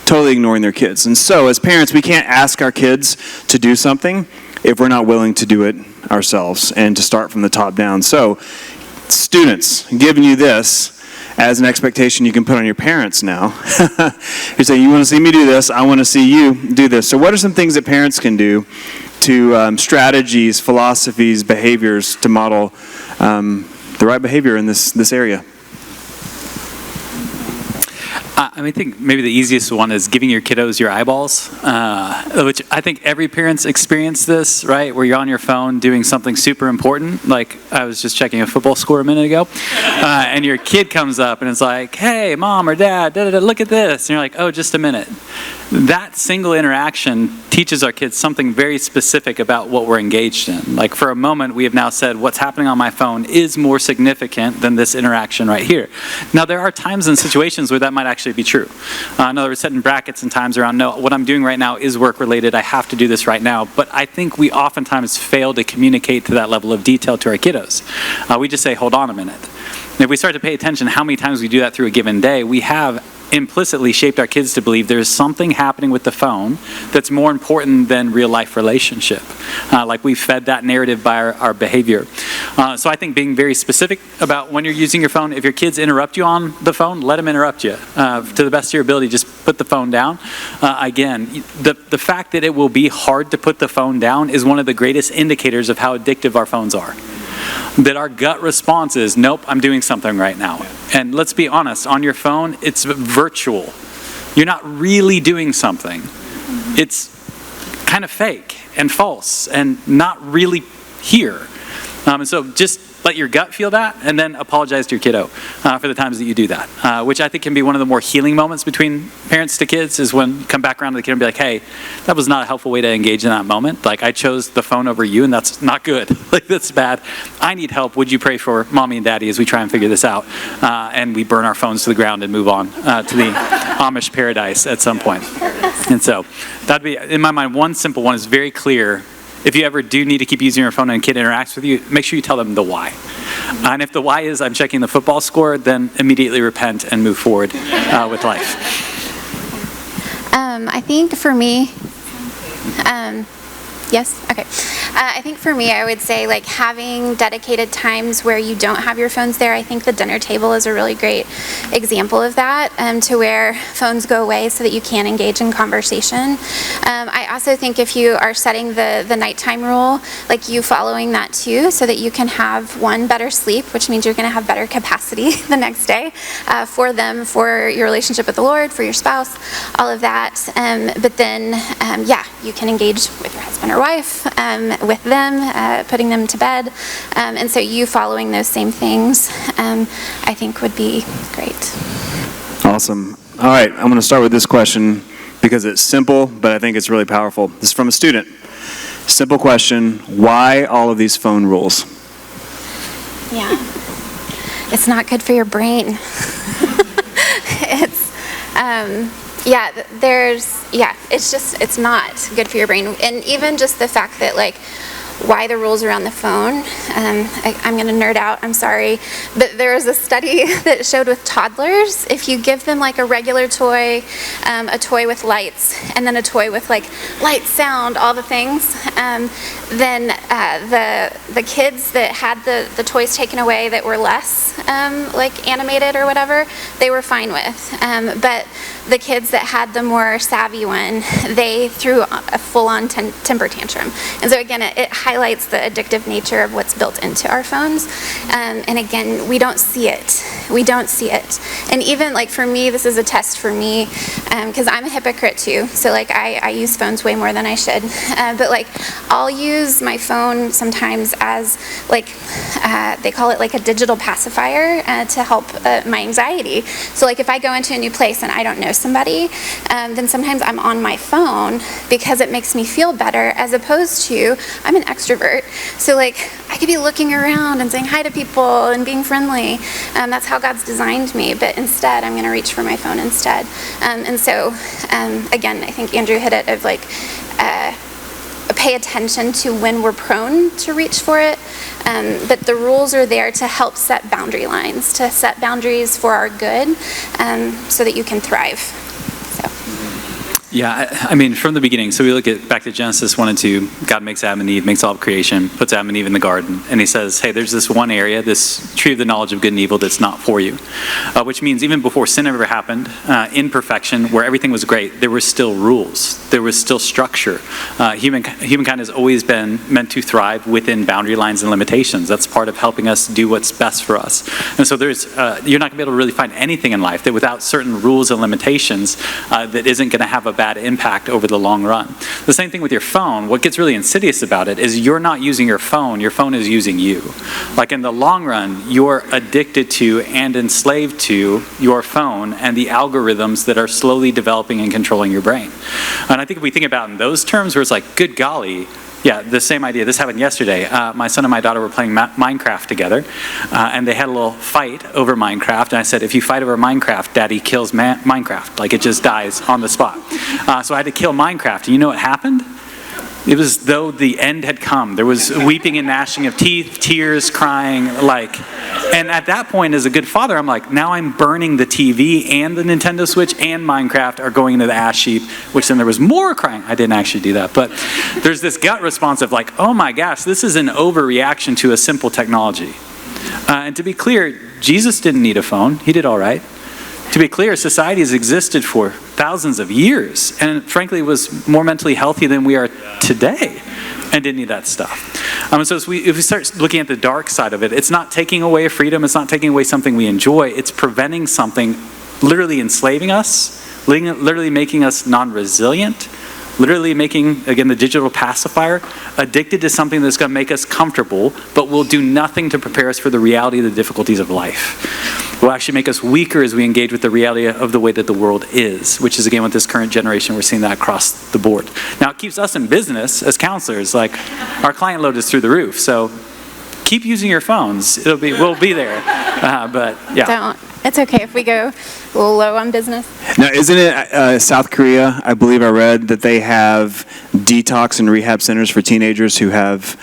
Totally ignoring their kids. And so as parents, we can't ask our kids to do something if we're not willing to do it ourselves and to start from the top down. So students, giving you this as an expectation you can put on your parents now. You're saying, you want to see me do this, I want to see you do this. So what are some things that parents can do to strategies, philosophies, behaviors to model the right behavior in this area? I think maybe the easiest one is giving your kiddos your eyeballs, which I think every parent's experienced this, right? Where you're on your phone doing something super important. Like I was just checking a football score a minute ago, and your kid comes up and it's like, hey, mom or dad, look at this. And you're like, oh, just a minute. That single interaction teaches our kids something very specific about what we're engaged in. Like for a moment, we have now said what's happening on my phone is more significant than this interaction right here. Now, there are times and situations where that might actually be true. In other words, setting brackets and times around, no, what I'm doing right now is work related. I have to do this right now. But I think we oftentimes fail to communicate to that level of detail to our kiddos. We just say, hold on a minute. And if we start to pay attention how many times we do that through a given day, we have implicitly shaped our kids to believe there's something happening with the phone that's more important than real life relationship. Like we fed that narrative by our behavior. So I think being very specific about when you're using your phone, if your kids interrupt you on the phone, let them interrupt you. To the best of your ability, just put the phone down. Again, the fact that it will be hard to put the phone down is one of the greatest indicators of how addictive our phones are. That our gut response is, nope, I'm doing something right now. And let's be honest, on your phone, it's virtual. You're not really doing something. It's kind of fake and false and not really here. And so just let your gut feel that and then apologize to your kiddo for the times that you do that, which I think can be one of the more healing moments between parents to kids is when you come back around to the kid and be like, hey, that was not a helpful way to engage in that moment. Like I chose the phone over you and that's not good. Like that's bad. I need help. Would you pray for mommy and daddy as we try and figure this out? And we burn our phones to the ground and move on to the Amish paradise at some point. And so that'd be, in my mind, one simple one is very clear. If you ever do need to keep using your phone and a kid interacts with you, make sure you tell them the why. And if the why is I'm checking the football score, then immediately repent and move forward with life. I think for me, yes? Okay. I think for me, I would say like having dedicated times where you don't have your phones there. I think the dinner table is a really great example of that, to where phones go away so that you can engage in conversation. I also think if you are setting the nighttime rule, like you following that too, so that you can have one, better sleep, which means you're going to have better capacity the next day for them, for your relationship with the Lord, for your spouse, all of that. But then, you can engage with your husband or wife, with them, putting them to bed. And so you following those same things, I think would be great. Awesome. All right, I'm going to start with this question because it's simple, but I think it's really powerful. This is from a student. Simple question, why all of these phone rules? Yeah. It's not good for your brain. It's, It's not good for your brain. And even just the fact that, like, why the rules around the phone. I'm going to nerd out, I'm sorry. But there was a study that showed with toddlers, if you give them like a regular toy, a toy with lights, and then a toy with like light, sound, all the things, then the kids that had the toys taken away that were less like animated or whatever, they were fine with. But the kids that had the more savvy one, they threw a full-on temper tantrum. And so again, it highlights the addictive nature of what's built into our phones. And again, we don't see it. We don't see it. And even like for me, this is a test for me, because I'm a hypocrite too. So like I use phones way more than I should. But like I'll use my phone sometimes as like, they call it like a digital pacifier to help my anxiety. So like if I go into a new place and I don't know somebody, then sometimes I'm on my phone because it makes me feel better, as opposed to, I'm an extrovert, so like I could be looking around and saying hi to people and being friendly. That's how God's designed me, but instead I'm going to reach for my phone instead. And so again, I think Andrew hit it of like pay attention to when we're prone to reach for it, but the rules are there to help set boundary lines, to set boundaries for our good, so that you can thrive. Yeah, I mean, from the beginning, so we look at back to Genesis 1 and 2, God makes Adam and Eve, makes all of creation, puts Adam and Eve in the garden, and he says, hey, there's this one area, this tree of the knowledge of good and evil that's not for you. Which means even before sin ever happened, in perfection, where everything was great, there were still rules, there was still structure. Humankind has always been meant to thrive within boundary lines and limitations. That's part of helping us do what's best for us. And so there's, you're not going to be able to really find anything in life that without certain rules and limitations that isn't going to have a bad impact over the long run. The same thing with your phone. What gets really insidious about it is you're not using your phone is using you. Like in the long run, you're addicted to and enslaved to your phone and the algorithms that are slowly developing and controlling your brain. And I think if we think about it in those terms, where it's like, good golly, yeah, the same idea. This happened yesterday. My son and my daughter were playing Minecraft together, and they had a little fight over Minecraft. And I said, if you fight over Minecraft, Daddy kills Minecraft. Like, it just dies on the spot. So I had to kill Minecraft. And you know what happened? It was as though the end had come. There was weeping and gnashing of teeth, tears, crying, like. And at that point, as a good father, I'm like, now I'm burning the TV and the Nintendo Switch and Minecraft are going into the ash heap, which then there was more crying. I didn't actually do that. But there's this gut response of like, oh my gosh, this is an overreaction to a simple technology. And to be clear, Jesus didn't need a phone. He did all right. To be clear, society has existed for thousands of years and frankly was more mentally healthy than we are today and didn't need that stuff. So if we start looking at the dark side of it, it's not taking away freedom, it's not taking away something we enjoy, it's preventing something, literally enslaving us, literally making us non-resilient, literally making, again, the digital pacifier, addicted to something that's going to make us comfortable, but will do nothing to prepare us for the reality of the difficulties of life. Will actually make us weaker as we engage with the reality of the way that the world is, which is, again, with this current generation, we're seeing that across the board. Now, it keeps us in business as counselors. Like, our client load is through the roof, so keep using your phones. We'll be there. But, yeah. Don't. It's okay if we go a little low on business. Now, isn't it South Korea, I believe I read, that they have detox and rehab centers for teenagers who have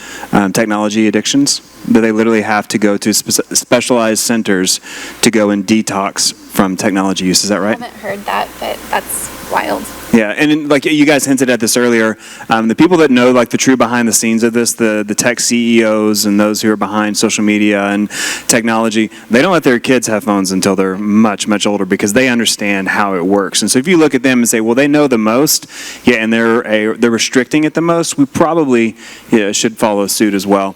technology addictions? That they literally have to go to specialized centers to go and detox from technology use. Is that right? I haven't heard that, but that's wild. Yeah, and like you guys hinted at this earlier, the people that know like the true behind the scenes of this, the tech CEOs and those who are behind social media and technology, they don't let their kids have phones until they're much, much older because they understand how it works. And so if you look at them and say, well, they know the most, yeah, and they're restricting it the most, we probably should follow suit as well.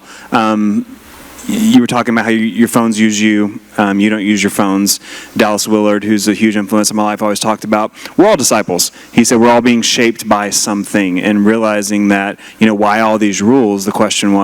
You were talking about how your phones use you. You don't use your phones. Dallas Willard, who's a huge influence in my life, always talked about, we're all disciples. He said we're all being shaped by something, and realizing that, why all these rules, the question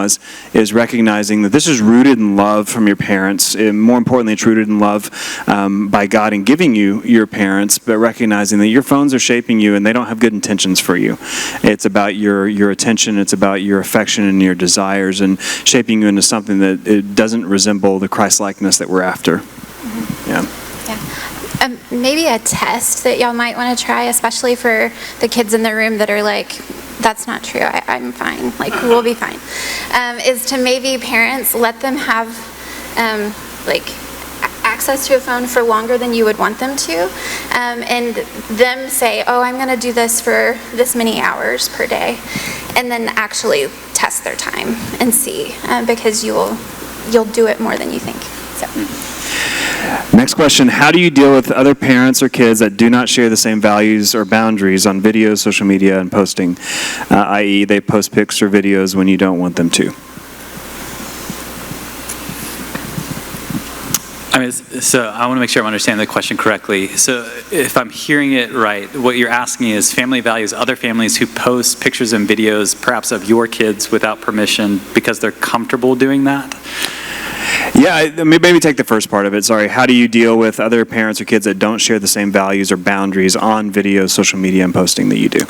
is recognizing that this is rooted in love from your parents. And more importantly, it's rooted in love by God in giving you your parents, but recognizing that your phones are shaping you and they don't have good intentions for you. It's about your attention, it's about your affection and your desires, and shaping you into something that it doesn't resemble the Christ-likeness that we're after. Mm-hmm. Yeah. Maybe a test that y'all might want to try, especially for the kids in the room that are like, that's not true, I'm fine, like we'll be fine, is to maybe parents let them have like access to a phone for longer than you would want them to, and them say, oh, I'm going to do this for this many hours per day, and then actually test their time and see, because you'll do it more than you think. So. Next question, how do you deal with other parents or kids that do not share the same values or boundaries on videos, social media, and posting, i.e. they post pics or videos when you don't want them to? I mean, so I want to make sure I'm understanding the question correctly. So if I'm hearing it right, what you're asking is family values other families who post pictures and videos, perhaps of your kids without permission because they're comfortable doing that? Yeah, maybe take the first part of it. Sorry. How do you deal with other parents or kids that don't share the same values or boundaries on videos, social media, and posting that you do?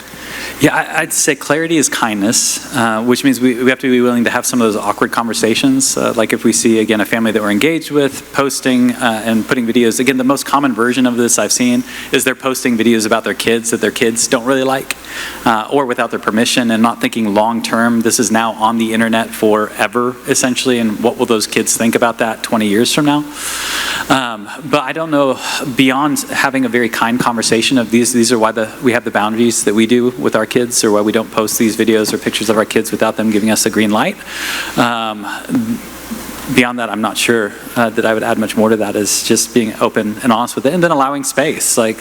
Yeah, I'd say clarity is kindness, which means we have to be willing to have some of those awkward conversations. Like if we see, again, a family that we're engaged with posting and putting videos. Again, the most common version of this I've seen is they're posting videos about their kids that their kids don't really like, or without their permission, and not thinking long term. This is now on the internet forever, essentially, and what will those kids think about that 20 years from now? But I don't know, beyond having a very kind conversation of these are why we have the boundaries that we do with our kids, or why we don't post these videos or pictures of our kids without them giving us a green light. Beyond that, I'm not sure that I would add much more to that, is just being open and honest with it, and then allowing space. Like,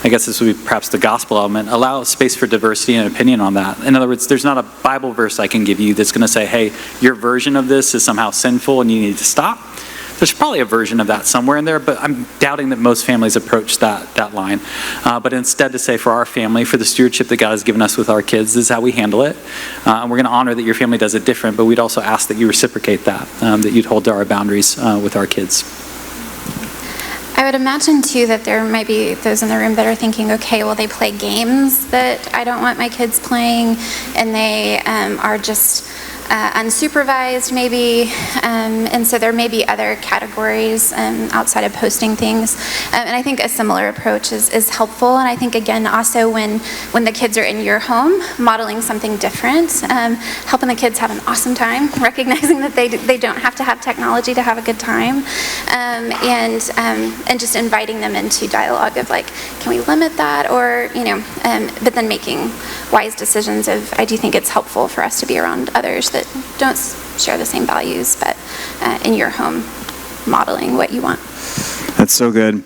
I guess this would be perhaps the gospel element. Allow space for diversity and opinion on that. In other words, there's not a Bible verse I can give you that's going to say, hey, your version of this is somehow sinful and you need to stop. There's probably a version of that somewhere in there, but I'm doubting that most families approach that line. But instead to say, for our family, for the stewardship that God has given us with our kids, this is how we handle it. And we're going to honor that your family does it different, but we'd also ask that you reciprocate that, that you'd hold to our boundaries with our kids. I would imagine too that there might be those in the room that are thinking, okay, well, they play games that I don't want my kids playing, and they are just unsupervised maybe, and so there may be other categories outside of posting things, and I think a similar approach is helpful. And I think, again, also when the kids are in your home, modeling something different, helping the kids have an awesome time, recognizing that they don't have to have technology to have a good time, and just inviting them into dialogue of like, can we limit that, or but then making wise decisions of, I do think it's helpful for us to be around others that don't share the same values, but in your home, modeling what you want. That's so good.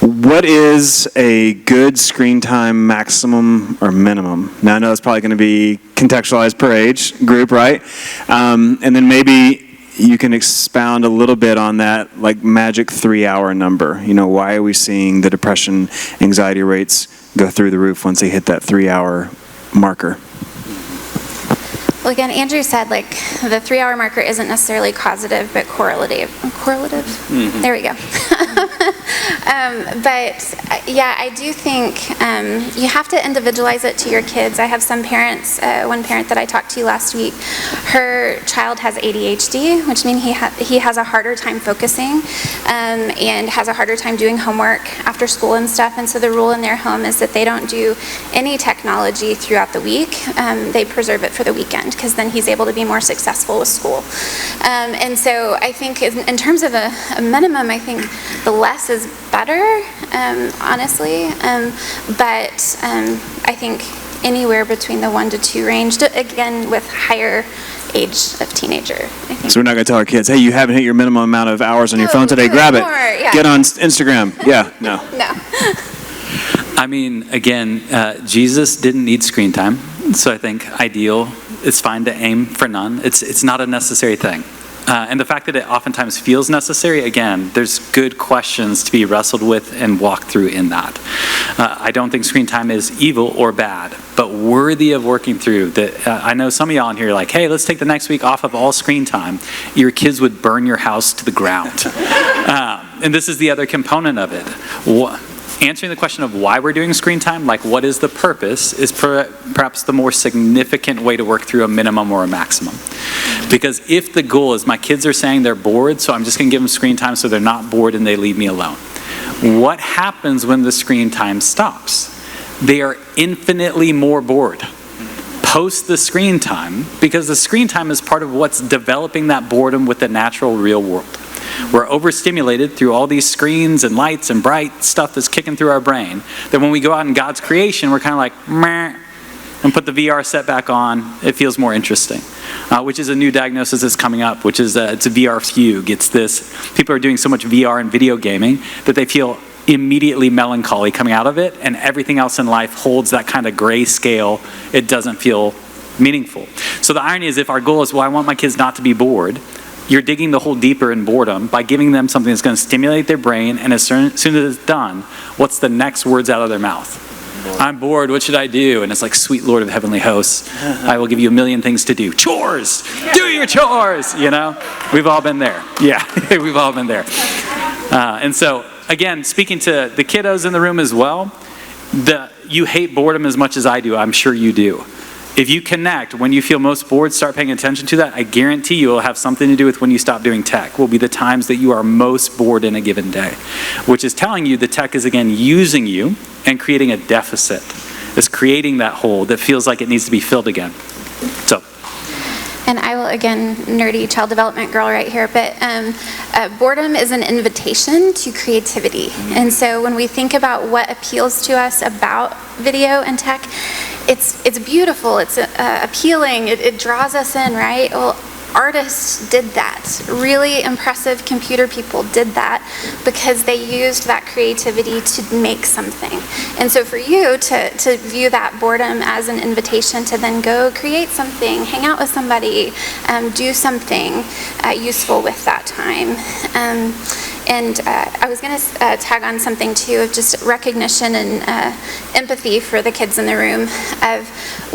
What is a good screen time maximum or minimum? Now, I know it's probably going to be contextualized per age group, right? And then maybe you can expound a little bit on that, like magic 3-hour number. Why are we seeing the depression, anxiety rates go through the roof once they hit that 3-hour marker? Well, again, Andrew said, like, the 3-hour marker isn't necessarily causative, but correlative. Correlative? Mm-hmm. There we go. But, yeah, I do think you have to individualize it to your kids. I have some parents, one parent that I talked to last week, her child has ADHD, which means he has a harder time focusing and has a harder time doing homework after school and stuff. And so the rule in their home is that they don't do any technology throughout the week. They preserve it for the weekend, because then he's able to be more successful with school. And so I think in terms of a minimum, I think the less is better, honestly. But I think anywhere between the 1 to 2 range, again, with higher age of teenager, I think. So we're not going to tell our kids, hey, you haven't hit your minimum amount of hours on your phone today, grab it. Yeah. Get on Instagram. Yeah, no. No. I mean, again, Jesus didn't need screen time, so I think ideal, it's fine to aim for none. It's not a necessary thing. And the fact that it oftentimes feels necessary, again, there's good questions to be wrestled with and walked through in that. I don't think screen time is evil or bad, but worthy of working through. That I know some of y'all in here are like, hey, let's take the next week off of all screen time. Your kids would burn your house to the ground. And this is the other component of it. Answering the question of why we're doing screen time, like what is the purpose, is perhaps the more significant way to work through a minimum or a maximum. Because if the goal is my kids are saying they're bored, so I'm just going to give them screen time so they're not bored and they leave me alone. What happens when the screen time stops? They are infinitely more bored post the screen time, because the screen time is part of what's developing that boredom with the natural real world. We're overstimulated through all these screens and lights and bright stuff that's kicking through our brain, that when we go out in God's creation, we're kind of like, meh, and put the VR set back on, it feels more interesting. Which is a new diagnosis that's coming up, which is it's a VR fugue. It's this, people are doing so much VR and video gaming that they feel immediately melancholy coming out of it, and everything else in life holds that kind of gray scale. It doesn't feel meaningful. So the irony is, if our goal is, well, I want my kids not to be bored, you're digging the hole deeper in boredom by giving them something that's going to stimulate their brain, and as soon as it's done, what's the next words out of their mouth? I'm bored, what should I do? And it's like, sweet Lord of heavenly hosts, I will give you a million things to do. Chores! Do your chores! You know? We've all been there. Yeah, we've all been there. And so, again, speaking to the kiddos in the room as well, you hate boredom as much as I do. I'm sure you do. If you connect, when you feel most bored, start paying attention to that, I guarantee you it'll have something to do with when you stop doing tech. Will be the times that you are most bored in a given day, which is telling you the tech is, again, using you and creating a deficit. It's creating that hole that feels like it needs to be filled again. So. And I will, again, nerdy child development girl right here, but boredom is an invitation to creativity. And so when we think about what appeals to us about video and tech, it's beautiful, it's appealing, it draws us in, right? Well, artists did that. Really impressive computer people did that because they used that creativity to make something. And so for you to view that boredom as an invitation to then go create something, hang out with somebody, do something useful with that time. And I was going to tag on something too of just recognition and empathy for the kids in the room of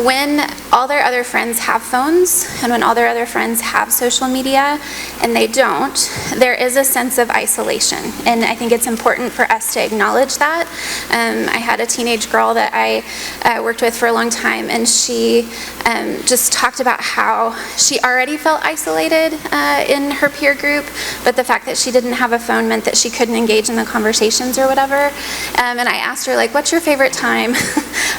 when all their other friends have phones and when all their other friends have social media and they don't, there is a sense of isolation. And I think it's important for us to acknowledge that. I had a teenage girl that I worked with for a long time, and she just talked about how she already felt isolated in her peer group, but the fact that she didn't have a phone meant that she couldn't engage in the conversations or whatever. And I asked her, like, what's your favorite time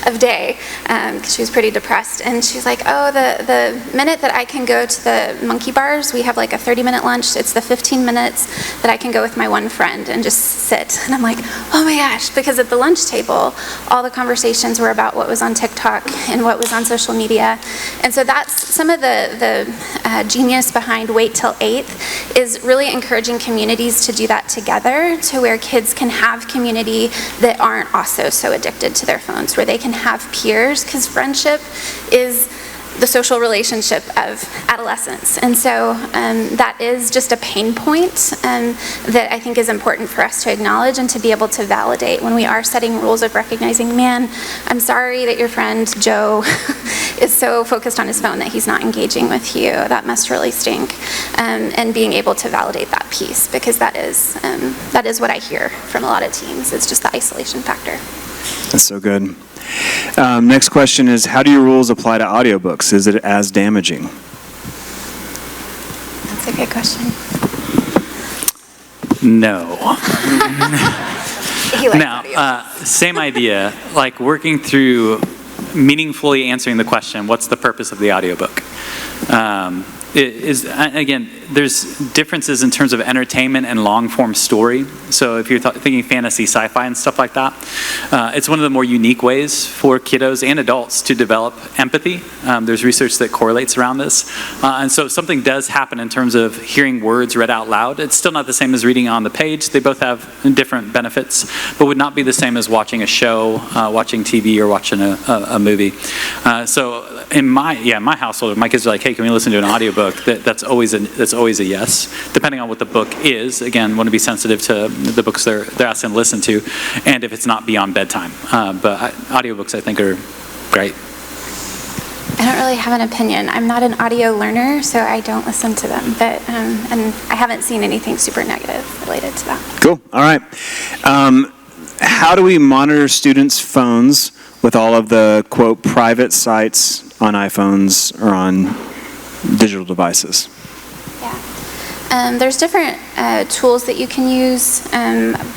of day? Because she was pretty depressed. And she's like, oh, the minute that I can go to the monkey bars, we have like a 30-minute lunch. It's the 15 minutes that I can go with my one friend and just sit. And I'm like, oh my gosh, because at the lunch table, all the conversations were about what was on TikTok and what was on social media. And so that's some of the genius behind Wait Till 8th is really encouraging communities to do that together, to where kids can have community that aren't also so addicted to their phones, where they can have peers, because friendship is the social relationship of adolescence. And so that is just a pain point that I think is important for us to acknowledge and to be able to validate when we are setting rules of recognizing, man, I'm sorry that your friend Joe is so focused on his phone that he's not engaging with you. That must really stink. And being able to validate that piece, because that is what I hear from a lot of teens. It's just the isolation factor. That's so good. Next question is, how do your rules apply to audiobooks? Is it as damaging? That's a good question. No. He likes Now, audiobooks. same idea, like working through meaningfully answering the question, what's the purpose of the audiobook? Again, there's differences in terms of entertainment and long-form story. So if you're thinking fantasy, sci-fi, and stuff like that, it's one of the more unique ways for kiddos and adults to develop empathy. There's research that correlates around this. And so if something does happen in terms of hearing words read out loud, it's still not the same as reading on the page. They both have different benefits, but would not be the same as watching a show, watching TV, or watching a movie. So in my household, my kids are like, hey, can we listen to an audiobook? That's always a yes, depending on what the book is. Again, want to be sensitive to the books they're asking to listen to, and if it's not beyond bedtime. But audiobooks, I think, are great. I don't really have an opinion. I'm not an audio learner, so I don't listen to them. But and I haven't seen anything super negative related to that. Cool. All right. How do we monitor students' phones with all of the, quote, private sites on iPhones or on digital devices? Yeah. There's different tools that you can use.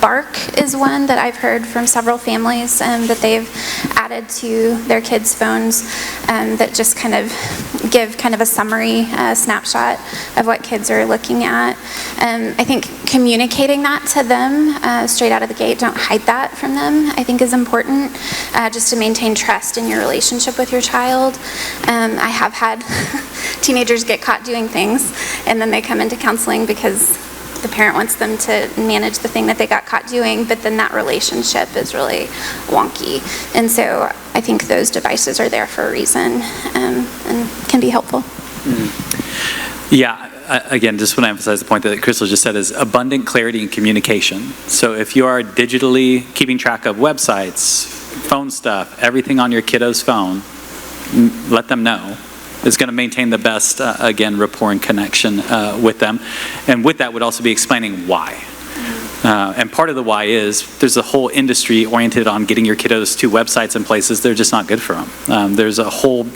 Bark is one that I've heard from several families that they've added to their kids' phones that just kind of give kind of a summary snapshot of what kids are looking at. I think communicating that to them straight out of the gate, don't hide that from them, I think is important, just to maintain trust in your relationship with your child. I have had teenagers get caught doing things, and then they come into counseling because the parent wants them to manage the thing that they got caught doing, but then that relationship is really wonky. And so I think those devices are there for a reason and can be helpful. Yeah, again, just want to emphasize the point that Crystal just said is abundant clarity and communication. So if you are digitally keeping track of websites, phone stuff, everything on your kiddo's phone, let them know. It's going to maintain the best, again, rapport and connection with them. And with that would also be explaining why. And part of the why is there's a whole industry oriented on getting your kiddos to websites and places they're just not good for them. There's a whole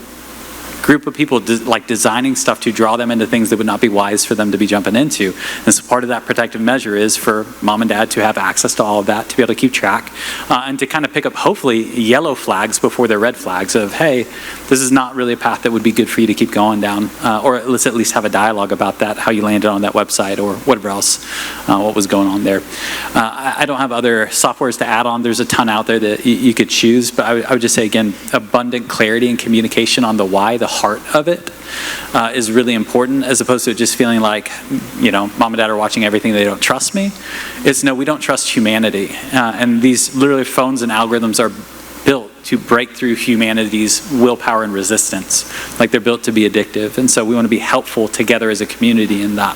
group of people designing stuff to draw them into things that would not be wise for them to be jumping into. And so part of that protective measure is for mom and dad to have access to all of that, to be able to keep track, and to kind of pick up hopefully yellow flags before they're red flags of, hey, this is not really a path that would be good for you to keep going down, or let's at least have a dialogue about that, how you landed on that website or whatever else, what was going on there. I don't have other softwares to add on. There's a ton out there that you could choose, but I would just say, again, abundant clarity and communication on the why, the heart of it, is really important, as opposed to just feeling like, mom and dad are watching everything, they don't trust me. It's no, we don't trust humanity. And these literally phones and algorithms are built to break through humanity's willpower and resistance. Like they're built to be addictive. And so we want to be helpful together as a community in that.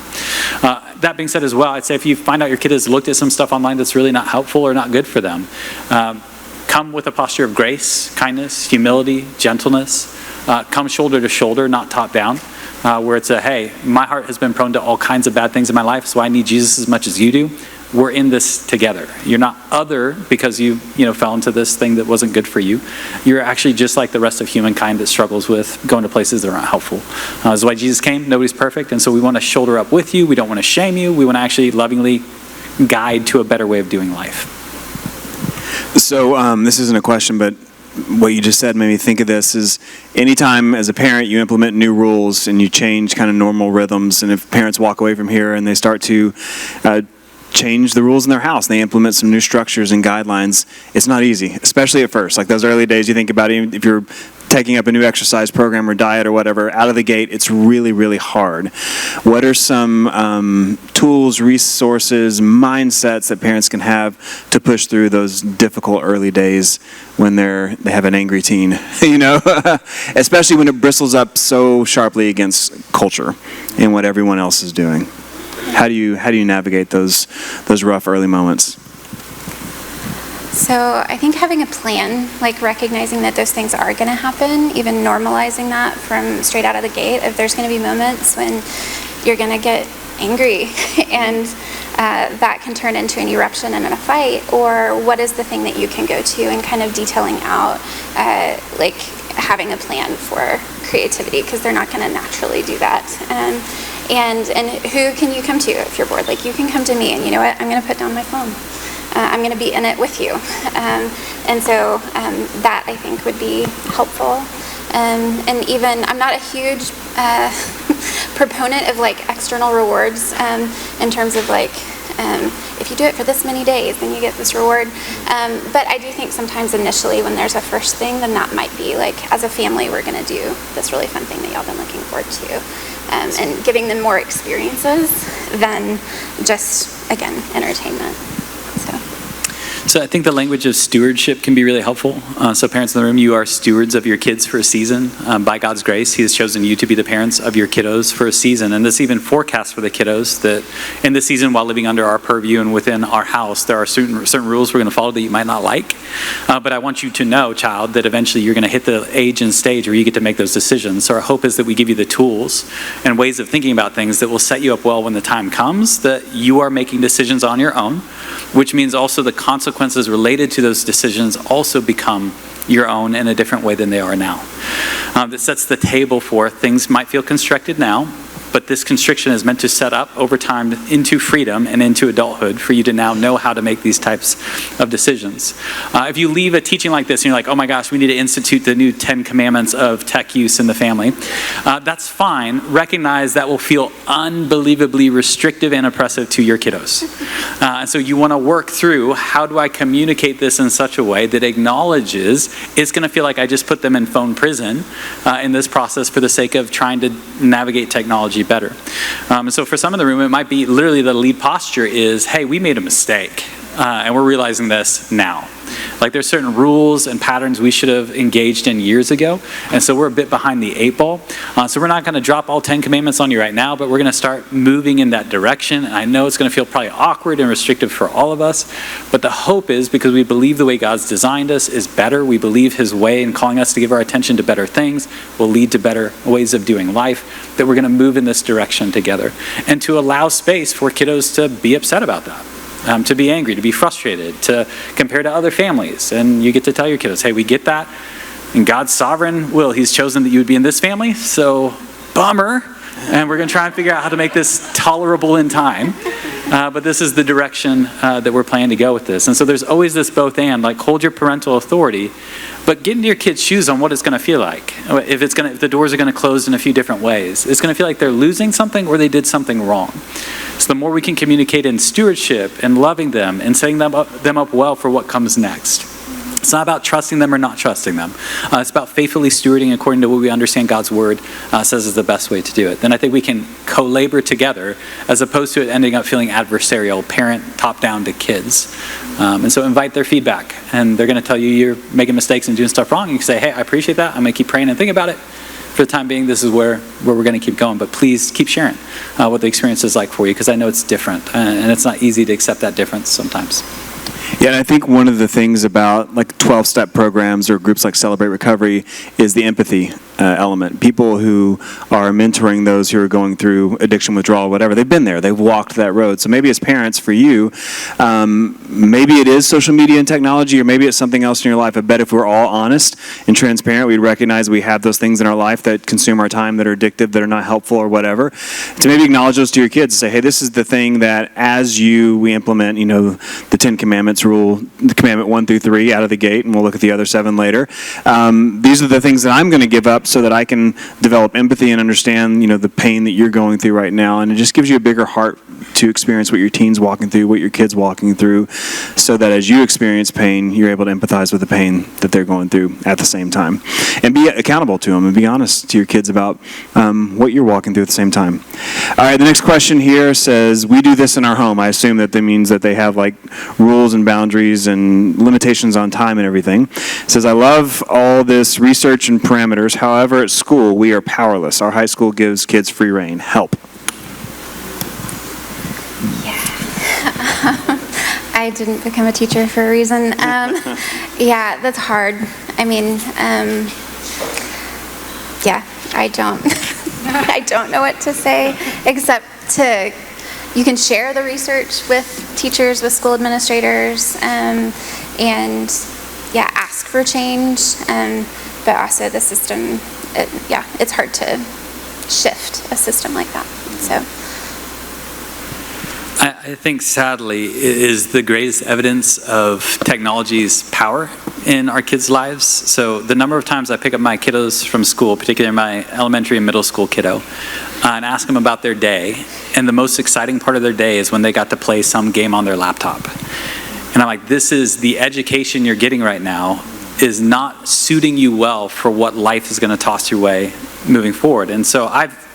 That being said as well, I'd say if you find out your kid has looked at some stuff online that's really not helpful or not good for them, come with a posture of grace, kindness, humility, gentleness. Come shoulder to shoulder, not top down, where it's hey, my heart has been prone to all kinds of bad things in my life, so I need Jesus as much as you do. We're in this together. You're not other because you fell into this thing that wasn't good for you. You're actually just like the rest of humankind that struggles with going to places that aren't helpful. That's why Jesus came. Nobody's perfect, and so we want to shoulder up with you. We don't want to shame you. We want to actually lovingly guide to a better way of doing life. So this isn't a question, but what you just said made me think of this is anytime as a parent you implement new rules and you change kind of normal rhythms, and if parents walk away from here and they start to change the rules in their house, they implement some new structures and guidelines, it's not easy, especially at first. Like those early days, you think about it, if you're taking up a new exercise program or diet or whatever, out of the gate, it's really, really hard. What are some tools, resources, mindsets that parents can have to push through those difficult early days when they have an angry teen, especially when it bristles up so sharply against culture and what everyone else is doing? How do you navigate those rough early moments? So I think having a plan, like recognizing that those things are going to happen, even normalizing that from straight out of the gate, if there's going to be moments when you're going to get angry and that can turn into an eruption and a fight, or what is the thing that you can go to, and kind of detailing out like having a plan for creativity, because they're not going to naturally do that. And who can you come to if you're bored? Like, you can come to me, and you know what? I'm going to put down my phone. I'm going to be in it with you. And so that, I think, would be helpful. And even, I'm not a huge proponent of like external rewards in terms of like, if you do it for this many days, then you get this reward. But I do think sometimes initially when there's a first thing, then that might be like, as a family, we're going to do this really fun thing that y'all been looking forward to. And giving them more experiences than just, again, entertainment. So I think the language of stewardship can be really helpful. So parents in the room, you are stewards of your kids for a season. By God's grace, He has chosen you to be the parents of your kiddos for a season. And this even forecasts for the kiddos that in this season, while living under our purview and within our house, there are certain rules we're going to follow that you might not like. But I want you to know, child, that eventually you're going to hit the age and stage where you get to make those decisions. So our hope is that we give you the tools and ways of thinking about things that will set you up well when the time comes, that you are making decisions on your own, which means also the consequences related to those decisions also become your own in a different way than they are now. That sets the table for things might feel constricted now, but this constriction is meant to set up over time into freedom and into adulthood for you to now know how to make these types of decisions. If you leave a teaching like this and you're like, oh my gosh, we need to institute the new 10 commandments of tech use in the family, that's fine. Recognize that will feel unbelievably restrictive and oppressive to your kiddos. And so you want to work through, how do I communicate this in such a way that acknowledges it's going to feel like I just put them in phone prison in this process for the sake of trying to navigate technology better. And so for some in the room, it might be literally the lead posture is, hey, we made a mistake, and we're realizing this now. Like there's certain rules and patterns we should have engaged in years ago, and so we're a bit behind the 8 ball. So we're not going to drop all 10 commandments on you right now, but we're going to start moving in that direction. And I know it's going to feel probably awkward and restrictive for all of us, but the hope is, because we believe the way God's designed us is better, we believe his way in calling us to give our attention to better things will lead to better ways of doing life, that we're going to move in this direction together, and to allow space for kiddos to be upset about that. To be angry, to be frustrated, to compare to other families. And you get to tell your kiddos, hey, we get that. In God's sovereign will, he's chosen that you would be in this family, so bummer. And we're going to try and figure out how to make this tolerable in time. But this is the direction that we're planning to go with this. And so there's always this both and, like hold your parental authority, but get into your kids' shoes on what it's going to feel like. If the doors are going to close in a few different ways. It's going to feel like they're losing something or they did something wrong. So the more we can communicate in stewardship and loving them and setting them up well for what comes next. It's not about trusting them or not trusting them. It's about faithfully stewarding according to what we understand God's word says is the best way to do it. Then I think we can co-labor together as opposed to it ending up feeling adversarial, parent top-down to kids. And so invite their feedback. And they're going to tell you you're making mistakes and doing stuff wrong. You can say, hey, I appreciate that. I'm going to keep praying and think about it. For the time being, this is where we're going to keep going. But please keep sharing what the experience is like for you, because I know it's different. And it's not easy to accept that difference sometimes. Yeah, and I think one of the things about like 12-step programs or groups like Celebrate Recovery is the empathy element. People who are mentoring those who are going through addiction, withdrawal, whatever, they've been there. They've walked that road. So maybe as parents, for you, maybe it is social media and technology, or maybe it's something else in your life. I bet if we're all honest and transparent, we'd recognize we have those things in our life that consume our time, that are addictive, that are not helpful or whatever. To maybe acknowledge those to your kids and say, hey, this is the thing that as we implement, the 10 Commandments rule, the commandment 1 through 3 out of the gate, and we'll look at the other 7 later. These are the things that I'm going to give up so that I can develop empathy and understand, the pain that you're going through right now. And it just gives you a bigger heart to experience what your teens walking through, what your kids walking through, so that as you experience pain, you're able to empathize with the pain that they're going through at the same time. And be accountable to them and be honest to your kids about what you're walking through at the same time. All right, the next question here says, we do this in our home. I assume that means that they have like rules and boundaries and limitations on time and everything. It says, I love all this research and parameters. However, at school, we are powerless. Our high school gives kids free reign. Help. I didn't become a teacher for a reason. Yeah, that's hard. I mean, I don't I don't know what to say except you can share the research with teachers, with school administrators, and ask for change. But also the system, it's hard to shift a system like that. So. I think, sadly, it is the greatest evidence of technology's power in our kids' lives. So the number of times I pick up my kiddos from school, particularly my elementary and middle school kiddo, and ask them about their day, and the most exciting part of their day is when they got to play some game on their laptop. And I'm like, this is the education you're getting right now is not suiting you well for what life is going to toss your way moving forward. And so I've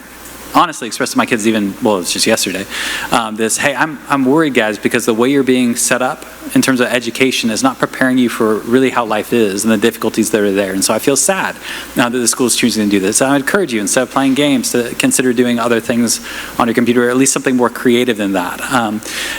honestly expressed to my kids it was just yesterday, hey, I'm worried, guys, because the way you're being set up in terms of education is not preparing you for really how life is and the difficulties that are there. And so I feel sad now that the school's choosing to do this. I encourage you, instead of playing games, to consider doing other things on your computer, or at least something more creative than that.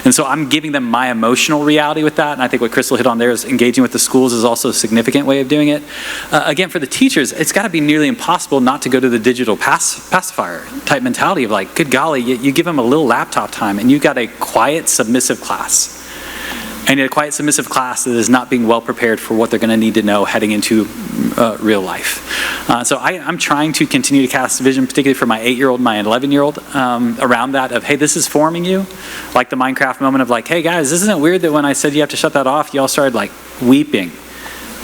And so I'm giving them my emotional reality with that. And I think what Crystal hit on there is engaging with the schools is also a significant way of doing it. Again, for the teachers, it's got to be nearly impossible not to go to the digital pacifier type mentality of like, good golly, you give them a little laptop time and you got a quiet, submissive class. and a quiet, submissive class that is not being well prepared for what they're going to need to know heading into real life. So I'm trying to continue to cast vision, particularly for my 8-year-old, my 11-year-old, around that of, hey, this is forming you. Like the Minecraft moment of like, hey guys, isn't it weird that when I said you have to shut that off, you all started like weeping?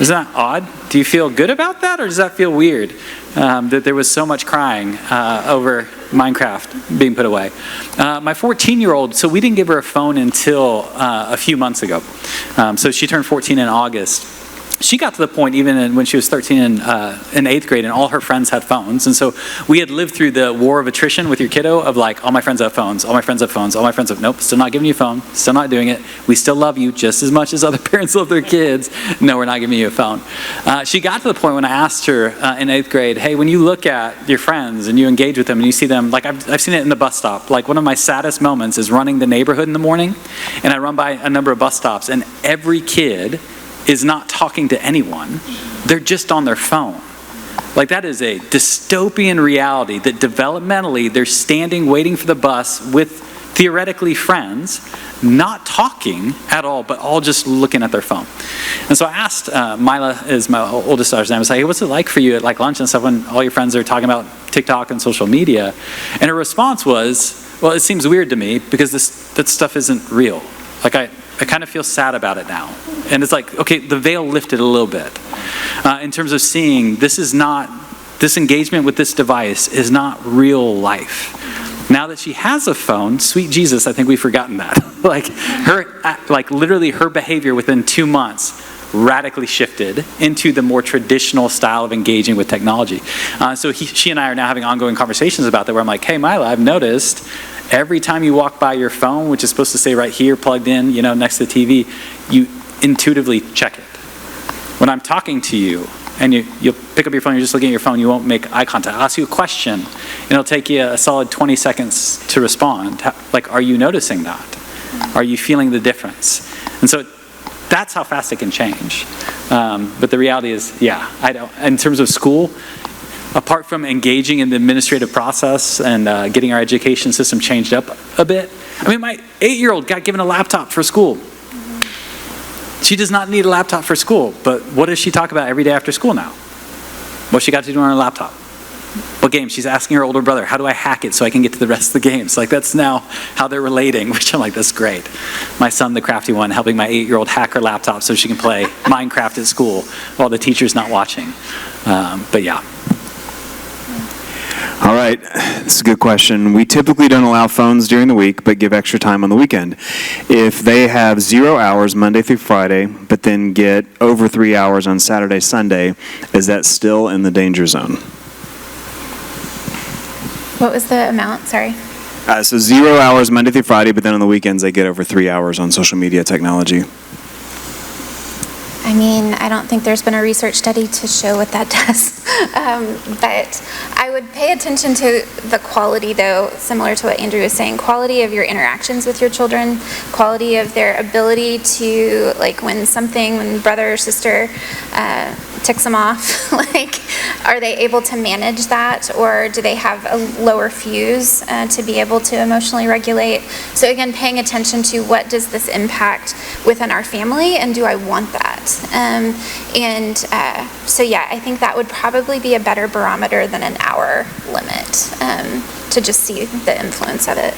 Isn't that odd? Do you feel good about that, or does that feel weird? That there was so much crying over Minecraft being put away. My 14-year-old, so we didn't give her a phone until a few months ago. So she turned 14 in August. She got to the point even when she was 13 in 8th grade and all her friends had phones. And so we had lived through the war of attrition with your kiddo of like, all my friends have phones, all my friends have phones, all my friends have, nope, still not giving you a phone, still not doing it. We still love you just as much as other parents love their kids. No, we're not giving you a phone. She got to the point when I asked her in 8th grade, hey, when you look at your friends and you engage with them and you see them, like I've seen it in the bus stop. Like one of my saddest moments is running the neighborhood in the morning, and I run by a number of bus stops, and every kid is not talking to anyone. They're just on their phone. Like that is a dystopian reality that developmentally they're standing waiting for the bus with theoretically friends, not talking at all, but all just looking at their phone. And so I asked, Mila is my oldest daughter's name, I was like, hey, what's it like for you at like lunch and stuff when all your friends are talking about TikTok and social media? And her response was, well, it seems weird to me because that stuff isn't real. Like I kind of feel sad about it now. And it's like, okay, the veil lifted a little bit. In terms of seeing, this engagement with this device is not real life. Now that she has a phone, sweet Jesus, I think we've forgotten that. Literally her behavior within 2 months radically shifted into the more traditional style of engaging with technology. So she and I are now having ongoing conversations about that where I'm like, hey, Mila, I've noticed every time you walk by your phone, which is supposed to say right here, plugged in, next to the TV, you intuitively check it. When I'm talking to you, and you'll pick up your phone, you're just looking at your phone, you won't make eye contact. I'll ask you a question, and it'll take you a solid 20 seconds to respond. Like, are you noticing that? Are you feeling the difference? And so that's how fast it can change. But the reality is, I don't. In terms of school, apart from engaging in the administrative process and getting our education system changed up a bit, I mean, my 8-year-old got given a laptop for school. She does not need a laptop for school, but what does she talk about every day after school now? What's she got to do on her laptop? What game? She's asking her older brother, how do I hack it so I can get to the rest of the games? Like that's now how they're relating, which I'm like, that's great. My son, the crafty one, helping my 8-year-old hack her laptop so she can play Minecraft at school while the teacher's not watching. But yeah. All right, that's a good question. We typically don't allow phones during the week, but give extra time on the weekend. If they have 0 hours Monday through Friday, but then get over 3 hours on Saturday, Sunday, is that still in the danger zone? What was the amount? Sorry. So 0 hours Monday through Friday, but then on the weekends they get over 3 hours on social media technology. I mean, I don't think there's been a research study to show what that does. But I would pay attention to the quality, though, similar to what Andrew was saying, quality of your interactions with your children, quality of their ability to, like, when brother or sister ticks them off, like, are they able to manage that, or do they have a lower fuse to be able to emotionally regulate? So again, paying attention to what does this impact within our family, and do I want that? So yeah, I think that would probably be a better barometer than an hour limit to just see the influence of it.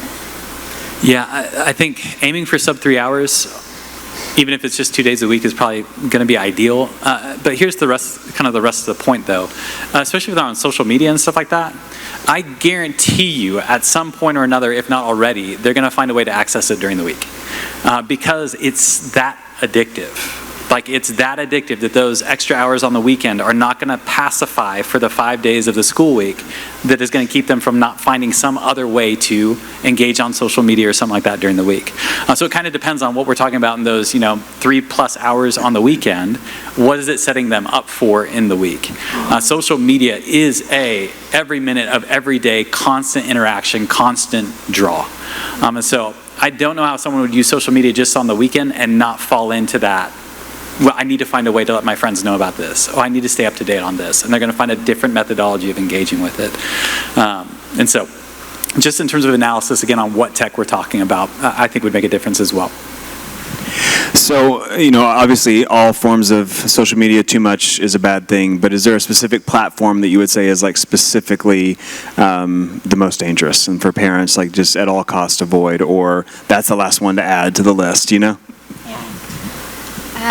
Yeah, I think aiming for sub 3 hours, even if it's just 2 days a week, is probably going to be ideal. But here's the rest of the point, though. Especially if they're on social media and stuff like that, I guarantee you at some point or another, if not already, they're going to find a way to access it during the week. Because it's that addictive. Like, it's that addictive that those extra hours on the weekend are not going to pacify for the 5 days of the school week that is going to keep them from not finding some other way to engage on social media or something like that during the week. So it kind of depends on what we're talking about in those, 3+ hours on the weekend. What is it setting them up for in the week? Social media is every minute of every day, constant interaction, constant draw. And so I don't know how someone would use social media just on the weekend and not fall into that. Well, I need to find a way to let my friends know about this. Oh, I need to stay up to date on this. And they're going to find a different methodology of engaging with it. And so, just in terms of analysis, again, on what tech we're talking about, I think would make a difference as well. So, obviously all forms of social media, too much is a bad thing, but is there a specific platform that you would say is like specifically the most dangerous and for parents, like just at all costs avoid, or that's the last one to add to the list, Yeah.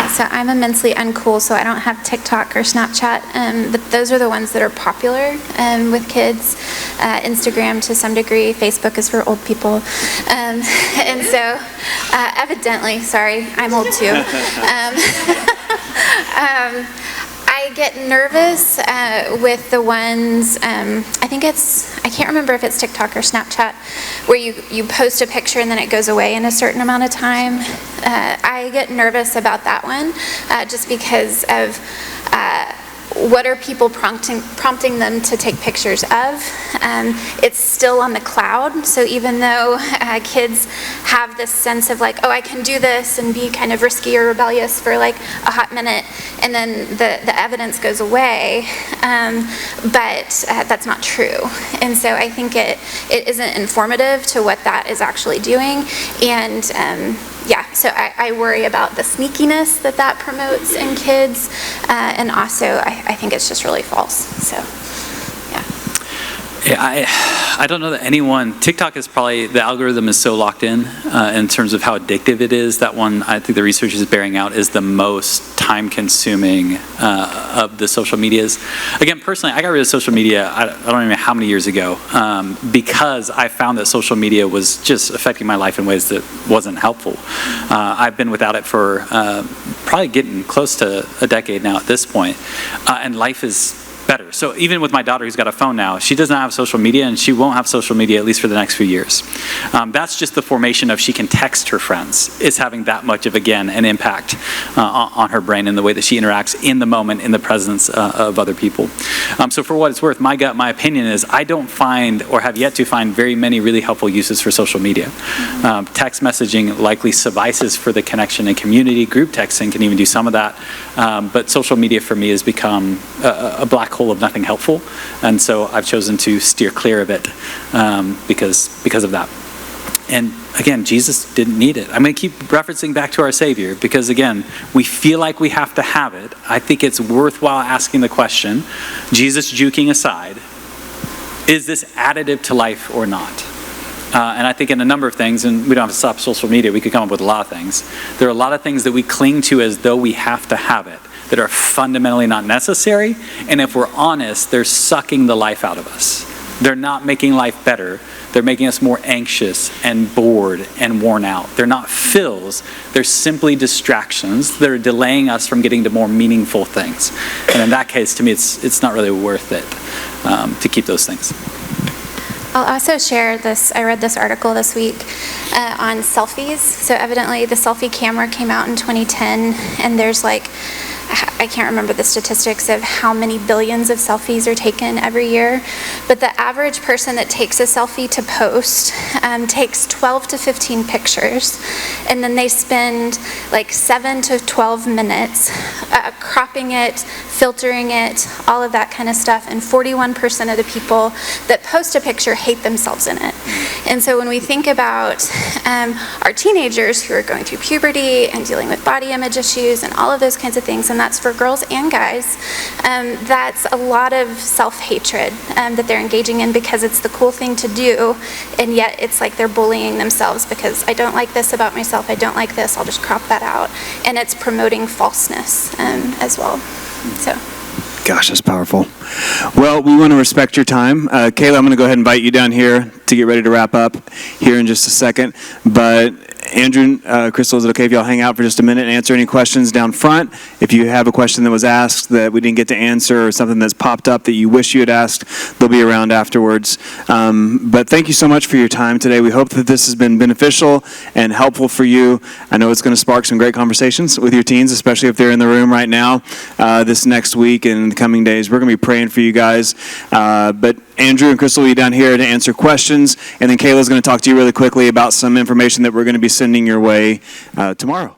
So I'm immensely uncool, so I don't have TikTok or Snapchat, but those are the ones that are popular with kids. Instagram to some degree, Facebook is for old people. And so evidently, sorry, I'm old too. I get nervous with the ones, I can't remember if it's TikTok or Snapchat, where you post a picture and then it goes away in a certain amount of time. I get nervous about that one just because of what are people prompting them to take pictures of. It's still on the cloud, so even though kids have this sense of like, oh, I can do this and be kind of risky or rebellious for like a hot minute, and then the evidence goes away, but that's not true. And so I think it isn't informative to what that is actually doing, and so I worry about the sneakiness that promotes in kids, and also I think it's just really false. So, Yeah, I don't know that anyone, TikTok is probably, the algorithm is so locked in terms of how addictive it is. That one, I think the research is bearing out, is the most time consuming of the social medias. Again, personally, I got rid of social media, I don't even know how many years ago, because I found that social media was just affecting my life in ways that wasn't helpful. I've been without it for probably getting close to a decade now at this point, and life is better. So even with my daughter who's got a phone now, she does not have social media, and she won't have social media at least for the next few years. That's just the formation of she can text her friends. It's having that much of, again, an impact on her brain and the way that she interacts in the moment, in the presence of other people. So for what it's worth, my opinion is I don't find, or have yet to find, very many really helpful uses for social media. Text messaging likely suffices for the connection and community. Group texting can even do some of that. But social media for me has become a black hole of nothing helpful, and so I've chosen to steer clear of it because of that. And again, Jesus didn't need it. I'm going to keep referencing back to our Savior because, again, we feel like we have to have it. I think it's worthwhile asking the question, Jesus juking aside, is this additive to life or not? And I think in a number of things, and we don't have to stop social media, we could come up with a lot of things. There are a lot of things that we cling to as though we have to have it that are fundamentally not necessary, and if we're honest, they're sucking the life out of us. They're not making life better. They're making us more anxious and bored and worn out. They're not fills. They're simply distractions that are delaying us from getting to more meaningful things. And in that case, to me, it's not really worth it to keep those things. I'll also share this. I read this article this week on selfies. So evidently the selfie camera came out in 2010, and there's I can't remember the statistics of how many billions of selfies are taken every year, but the average person that takes a selfie to post takes 12 to 15 pictures, and then they spend 7 to 12 minutes cropping it, filtering it, all of that kind of stuff, and 41% of the people that post a picture hate themselves in it. And so when we think about our teenagers who are going through puberty and dealing with body image issues and all of those kinds of things, and that's for girls and guys, that's a lot of self-hatred that they're engaging in because it's the cool thing to do, and yet it's like they're bullying themselves because I don't like this about myself, I don't like this, I'll just crop that out. And it's promoting falseness as well. So. Gosh, that's powerful. Well, we want to respect your time. Kayla, I'm going to go ahead and invite you down here to get ready to wrap up here in just a second. But Andrew, Crystal, is it okay if y'all hang out for just a minute and answer any questions down front? If you have a question that was asked that we didn't get to answer, or something that's popped up that you wish you had asked, they'll be around afterwards. But thank you so much for your time today. We hope that this has been beneficial and helpful for you. I know it's going to spark some great conversations with your teens, especially if they're in the room right now this next week and in the coming days. We're going to be praying for you guys. But Andrew and Crystal will be down here to answer questions, and then Kayla's going to talk to you really quickly about some information that we're going to be sending your way tomorrow.